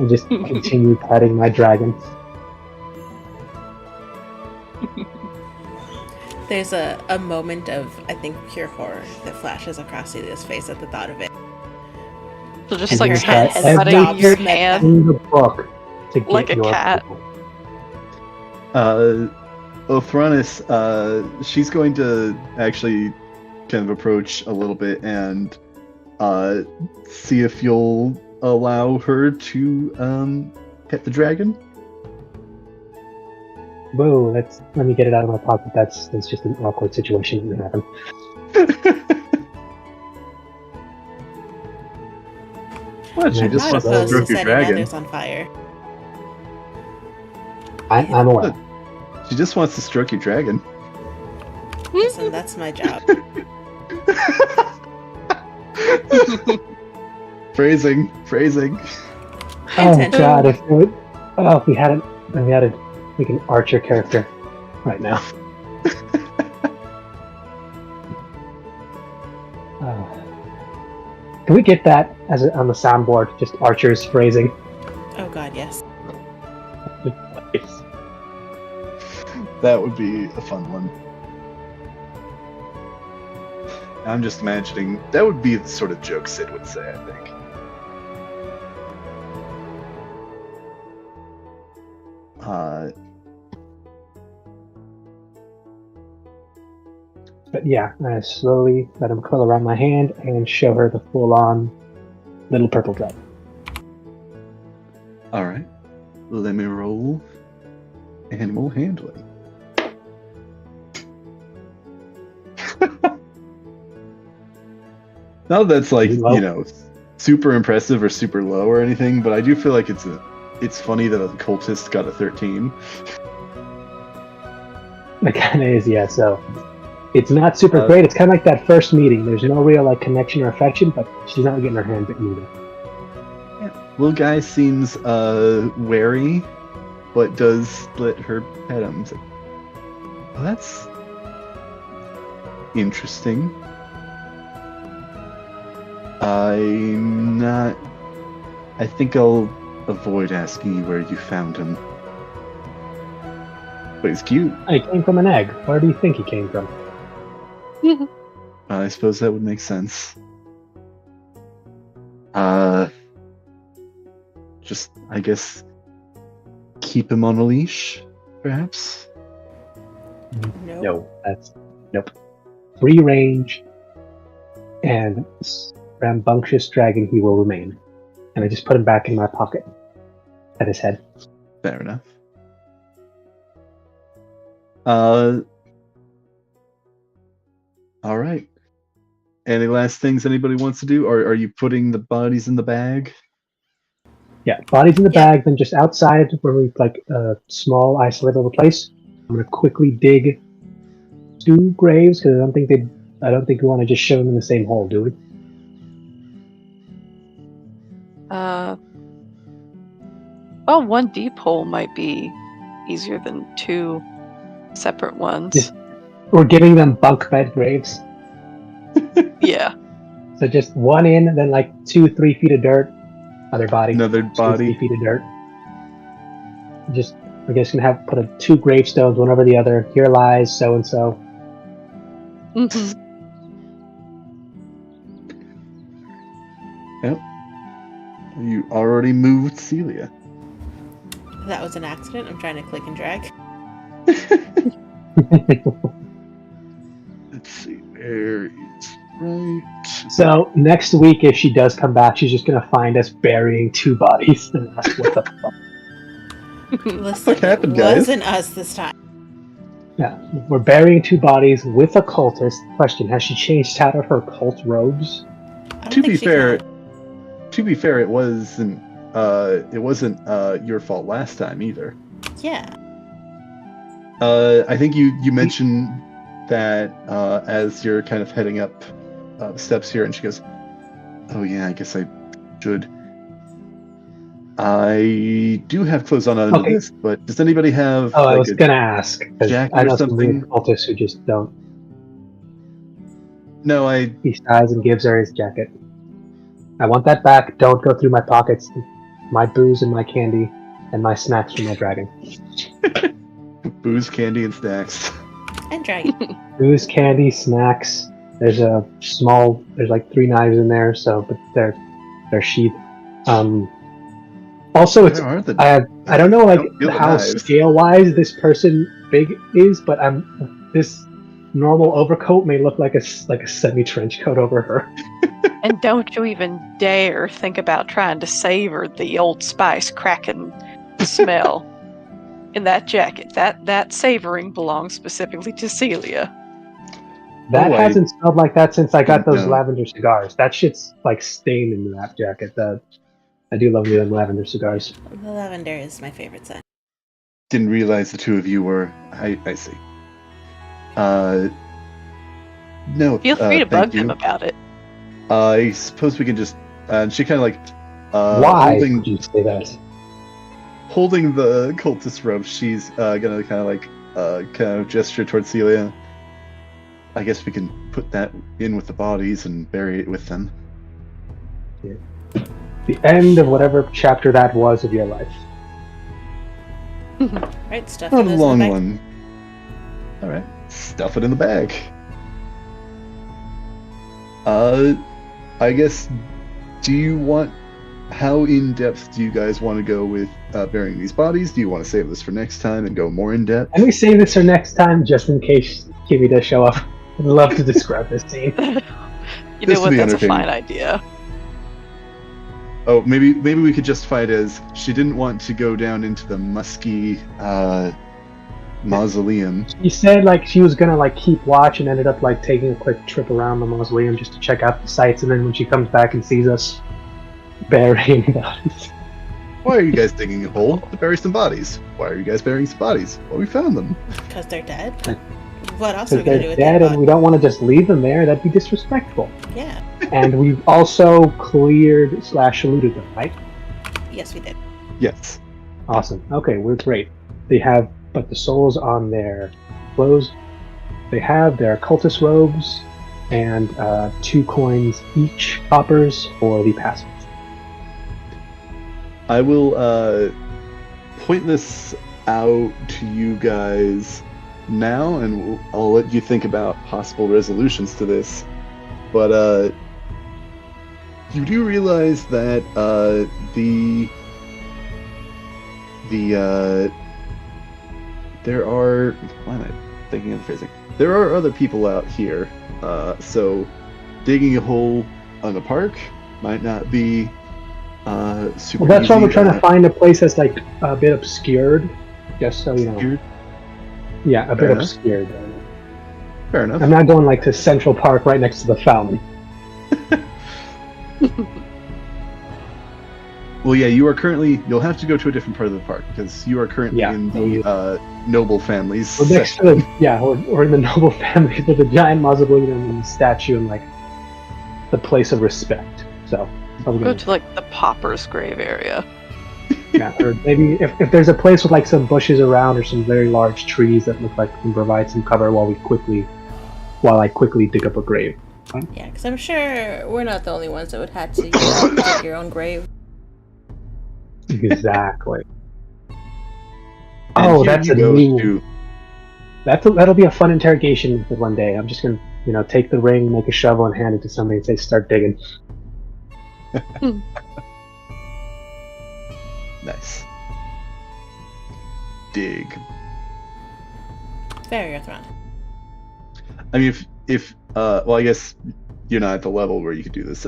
And just continue petting my dragon. There's a moment of, I think, pure horror that flashes across Celia's face at the thought of it. So just like her her head head your hand in the book to get like a your cat. Othranis, she's going to actually kind of approach a little bit and see if you'll allow her to hit the dragon. Whoa, let me get it out of my pocket. That's just an awkward situation that happened. What? She just wants to stroke your dragon. Others on fire. I'm aware. She just wants to stroke your dragon. Listen, that's my job. Phrasing. Oh God! If we had like an Archer character right now. Can we get that on the soundboard? Just Archer's phrasing. Oh God, yes. That would be a fun one. I'm just imagining that would be the sort of joke Sid would say, I think. But yeah, I slowly let him curl around my hand and show her the full-on little purple dragon. All right. Let me roll animal handling. Not that that's like, Low. super impressive or super low or anything, but I do feel like it's funny that a cultist got a 13. It kind of is, yeah. So it's not super great. It's kind of like that first meeting. There's no real like connection or affection, but she's not getting her hands at either. Little guy seems wary, but does let her pet him. Like, oh, that's interesting. I think I'll avoid asking you where you found him. But he's cute. He came from an egg. Where do you think he came from? I suppose that would make sense. Just, I guess, keep him on a leash, perhaps? Nope. Nope. Free range and rambunctious dragon he will remain. And I just put him back in my pocket at his head. Fair enough. All right. Any last things anybody wants to do? Or are you putting the bodies in the bag? Yeah, bodies in the bag, then just outside where we like a small isolated little place. I'm gonna quickly dig 2 graves because I don't think we want to just shove them in the same hole, do we? One deep hole might be easier than 2 separate ones. We're giving them bunk bed graves. Yeah. So just 1 in, then like 2-3 feet of dirt. Other body. Another body. 2-3 feet of dirt. We're just gonna put 2 gravestones, one over the other. Here lies so and so. Mm-hmm. Yep. You already moved Celia. That was an accident. I'm trying to click and drag. Let's see, where is right? So next week, if she does come back, she's just gonna find us burying 2 bodies and ask what the fuck. Listen, What happened, it guys? wasn't us this time. Yeah, we're burying 2 bodies with a cultist. Question: has she changed out of her cult robes? I don't To think be she fair, can. it wasn't your fault last time either. Yeah. I think you mentioned that as you're kind of heading up the steps here, and she goes, "Oh yeah, I guess I should." I do have clothes on under Okay. this, but does anybody have? Oh, I like, was gonna ask because jacket I or know some something? weird cultists who just don't. No, I He sighs and gives her his jacket. I want that back. Don't go through my pockets. My booze and my candy and my snacks from my dragon. booze, candy, and snacks. And dragon. Booze, candy, snacks. There's like 3 knives in there, but they're sheathed. Also, it's Where are the? I don't know like Don't feel the how knives. scale wise this person big is, but this normal overcoat may look like a semi trench coat over her. And don't you even dare think about trying to savor the Old Spice cracking smell in that jacket. That savoring belongs specifically to Celia. That Oh, I hasn't smelled like that since I got didn't those know. lavender cigars. That shit's like stained into that jacket. I do love the lavender cigars. The lavender is my favorite scent. Didn't realize the 2 of you were. I see. No. Feel free to thank bug you. them about it. I suppose we can just. And she kind of like. Why would you say that? Holding the cultist rope, she's gonna kind of gesture towards Celia. I guess we can put that in with the bodies and bury it with them. The end of whatever chapter that was of your life. Right, stuff Not in a those long in the bag. one. All right, stuff it in the bag. I guess. How in depth do you guys want to go with burying these bodies? Do you want to save this for next time and go more in depth? Can we save this for next time, just in case Kimmy does show up? I'd love to describe this scene. You This know would what? be That's a entertaining. fine idea. Oh, maybe we could justify it as she didn't want to go down into the musky mausoleum. She said like she was gonna like keep watch and ended up like taking a quick trip around the mausoleum just to check out the sights, and then when she comes back and sees us burying bodies. Why are you guys digging a hole to bury some bodies? Why are you guys burying some bodies? Well, we found them. Because they're dead. What else are we Because gonna do they're with dead, that? and we don't want to just leave them there. That'd be disrespectful. Yeah. And we've also cleared / looted them, right? Yes, we did. Yes. Awesome. Okay, we're great. They have but the souls on their clothes. They have their cultist robes and 2 coins each, coppers, for the passage. I will point this out to you guys now, and I'll let you think about possible resolutions to this. But you do realize that there are, why am I thinking of the phrasing? There are other people out here, so digging a hole on the park might not be super Well, that's easy. why we're trying to find a place that's like a bit obscured, just so you know. Obscured? Yeah, a Fair bit enough. obscured. Fair enough. I'm not going like to Central Park right next to the fountain. Well, yeah, you'll have to go to a different part of the park, because you are currently Yeah. in the noble families. We're next to the, we're in the noble family with the giant mausoleum and the statue and like the place of respect. So probably Go gonna, to like the pauper's grave area. yeah, or maybe if there's a place with like some bushes around or some very large trees that look like can provide some cover while I quickly dig up a grave. Yeah, because I'm sure we're not the only ones that would have to dig your own grave. Exactly. And Oh, here that's you a go new. to- That'll be a fun interrogation method one day. I'm just gonna take the ring, make a shovel, and hand it to somebody and say, "Start digging." Nice. Dig. Very Earth Round. I mean, if well, I guess you're not at the level where you could do this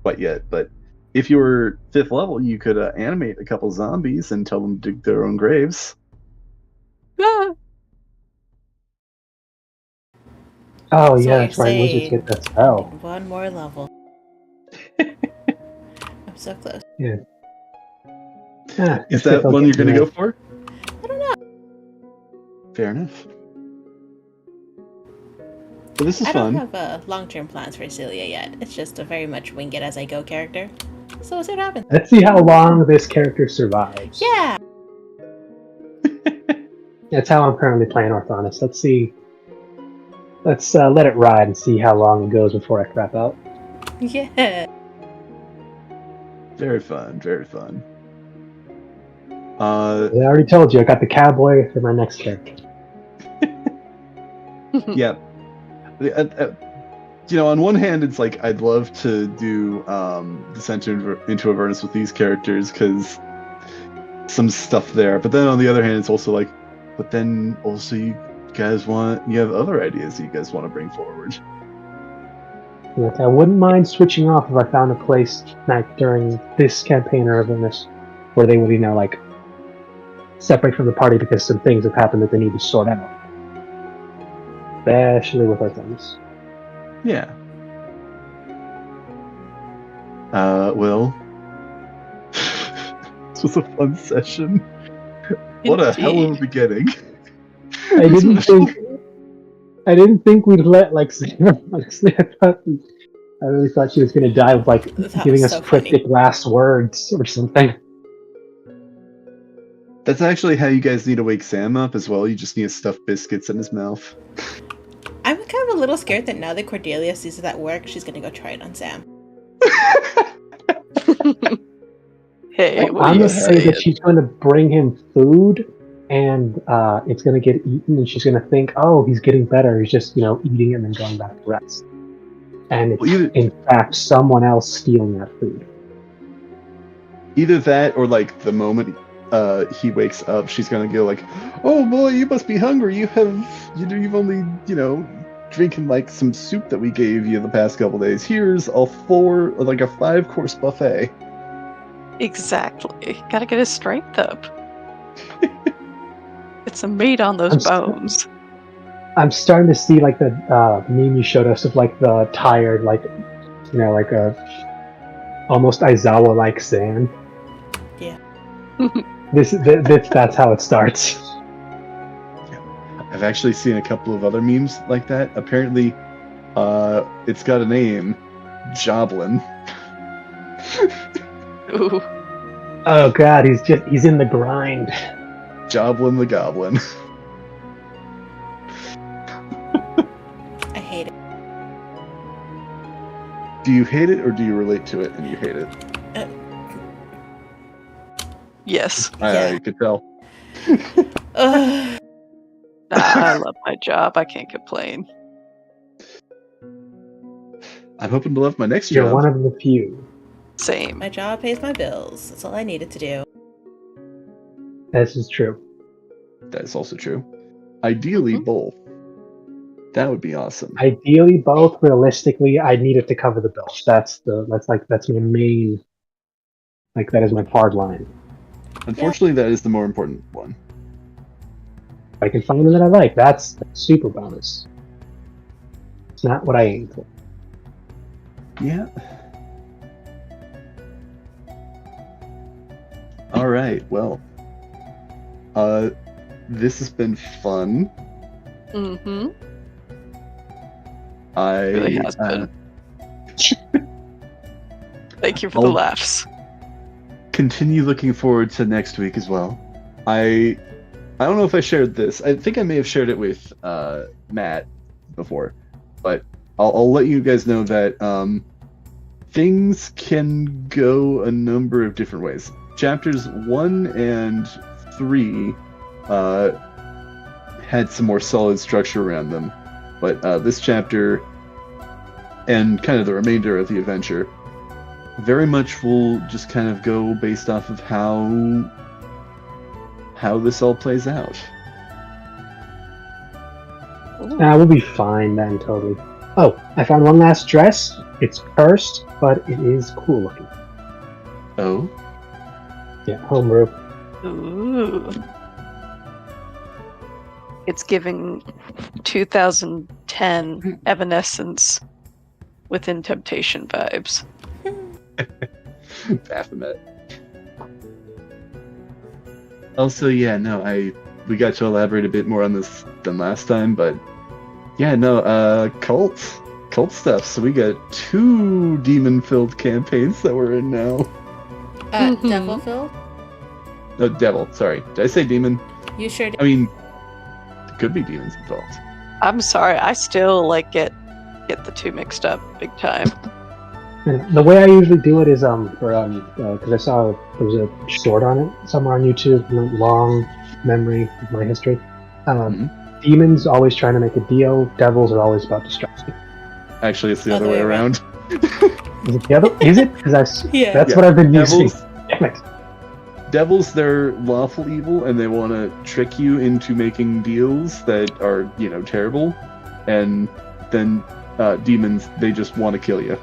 quite yet, but if you were 5th level, you could animate a couple zombies and tell them to dig their own graves. Ah, Oh So yeah, you're that's right. Wizards saying get that spell. one more level. I'm so close. Ah, Is I that think I'll one get you're going to that. go for? I don't know. Fair enough. But this is I fun. don't have long-term plans for Celia yet. It's just a very much wing it as I go character. So we'll see what happens. Let's see how long this character survives. Yeah. That's how I'm currently playing Orthonis. Let's see. Let's let it ride and see how long it goes before I crap out. Yeah. Very fun. Very fun. I already told you, I got the cowboy for my next character. Yeah. On one hand, it's like I'd love to do Descent into Avernus with these characters because some stuff there. But then on the other hand, it's also like, but then also you have other ideas that you guys want to bring forward. Like, I wouldn't mind switching off if I found a place like during this campaign or Avernus where they would, like separate from the party because some things have happened that they need to sort out. Especially with our things. Yeah. Well, this was a fun session. What a hell of a beginning. I didn't think we'd let like Sarah, honestly. I really thought she was gonna die with like That giving was us so cryptic funny. last words or something. That's actually how you guys need to wake Sam up as well. You just need to stuff biscuits in his mouth. I'm kind of a little scared that now that Cordelia sees it at work, she's gonna go try it on Sam. Hey, what are I'm you gonna say saying? that she's going to bring him food, and it's gonna get eaten, and she's gonna think, "Oh, he's getting better. He's just, eating and then going back to rest." And it's Well, in fact someone else stealing that food. Either that or like the moment he wakes up, she's gonna go like, "Oh boy, you must be hungry. You've only drinking like some soup that we gave you the past couple days. Here's a 5-course buffet." Exactly. Gotta get his strength up. Get some meat on those bones. I'm starting to see like the meme you showed us of like the tired, like like a almost Aizawa-like sand. Yeah. That's how it starts. I've actually seen a couple of other memes like that. Apparently, it's got a name, Joblin. Ooh. Oh god, he's in the grind. Joblin the Goblin. I hate it. Do you hate it or do you relate to it and you hate it? Yes. I could tell. Ugh. I love my job. I can't complain. I'm hoping to love my next You're job. one of the few. Same. My job pays my bills. That's all I needed to do. This is true. That is also true. Ideally, both. That would be awesome. Ideally, both. Realistically, I need it to cover the bills. That's my main. Like that is my hard line. Unfortunately, that is the more important one. If I can find one that I like, that's a super bonus. It's not what I aim for. Yeah. All right. Well, this has been fun. Mm-hmm. It really has been. Thank you for the laughs. Continue looking forward to next week as well. I don't know if I shared this. I think I may have shared it with Matt before, but I'll let you guys know that things can go a number of different ways. Chapters 1 and 3 had some more solid structure around them, but this chapter and kind of the remainder of the adventure very much will just kind of go based off of how this all plays out. We'll be fine then, totally. Oh, I found one last dress. It's cursed, but it is cool looking. Oh? Yeah, homebrew. Ooh. It's giving 2010 Evanescence within Temptation vibes. Baphomet. Also, yeah, no, we got to elaborate a bit more on this than last time, but yeah, no, cult stuff. So we got 2 demon-filled campaigns that we're in now. Devil filled? No, devil. Sorry, did I say demon? You sure did. I mean, there could be demons involved. I'm sorry, I still get the 2 mixed up big time. And the way I usually do it is because I saw there was a short on it somewhere on YouTube. Long memory of my history. Demons always trying to make a deal. Devils are always about destruction. Actually, it's the other way around. Is it the other? Is it? Because that's what I've been using. Damn it. Devils, they're lawful evil, and they want to trick you into making deals that are, terrible. And then demons, they just want to kill you.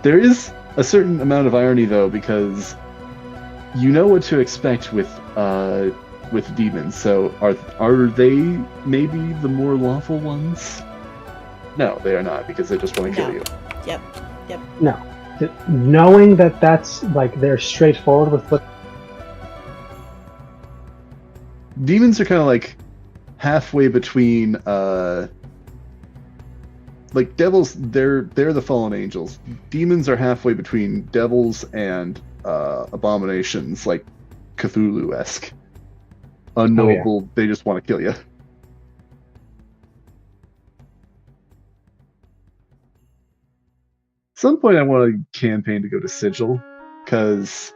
There is a certain amount of irony, though, because you know what to expect with demons. So are they maybe the more lawful ones? No, they are not, because they just want to kill you. Yep. No. Knowing that that's like they're straightforward with what. Demons are kind of like halfway between like devils, they're the fallen angels. Demons are halfway between devils and abominations, like Cthulhu-esque. Unknowable, they just want to kill you. At some point I want a campaign to go to Sigil, because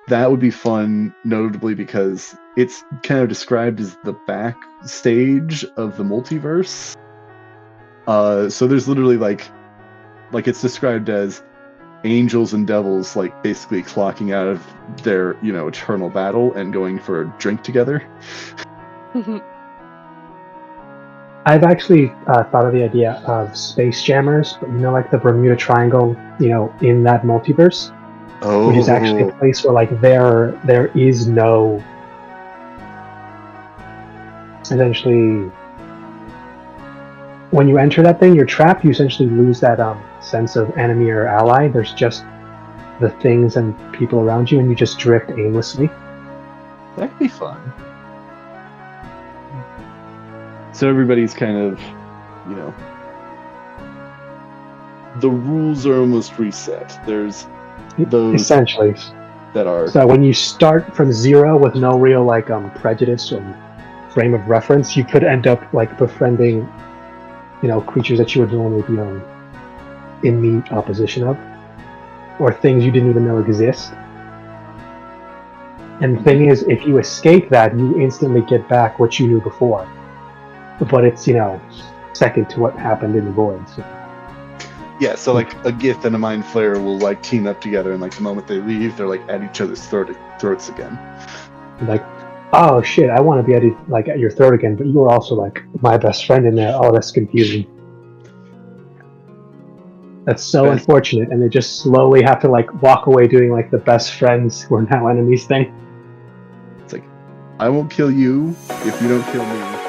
that would be fun, notably because it's kind of described as the backstage of the multiverse. So there's literally like it's described as angels and devils like basically clocking out of their eternal battle and going for a drink together. I've actually thought of the idea of space jammers, but like the Bermuda Triangle, in that multiverse. which is actually a place where like there is no essentially when you enter that thing, you're trapped. You essentially lose that sense of enemy or ally. There's just the things and people around you, and you just drift aimlessly. That could be fun. So everybody's kind of, you know, the rules are almost reset. There's those essentially that are. So when you start from zero with no real like prejudice or frame of reference, you could end up like befriending, you know, creatures that you would normally be in the opposition of, or things you didn't even know exist. And the thing is, if you escape that, you instantly get back what you knew before. But it's, you know, second to what happened in the void. So. Yeah, so like a Gith and a Mind Flayer will like team up together, and like the moment they leave, they're like at each other's throats again. Like, oh shit, I want to be at your throat again, but you were also like my best friend in there. Oh, that's confusing. That's so unfortunate, and they just slowly have to like walk away doing like the best friends who are now enemies thing. It's like, I won't kill you if you don't kill me.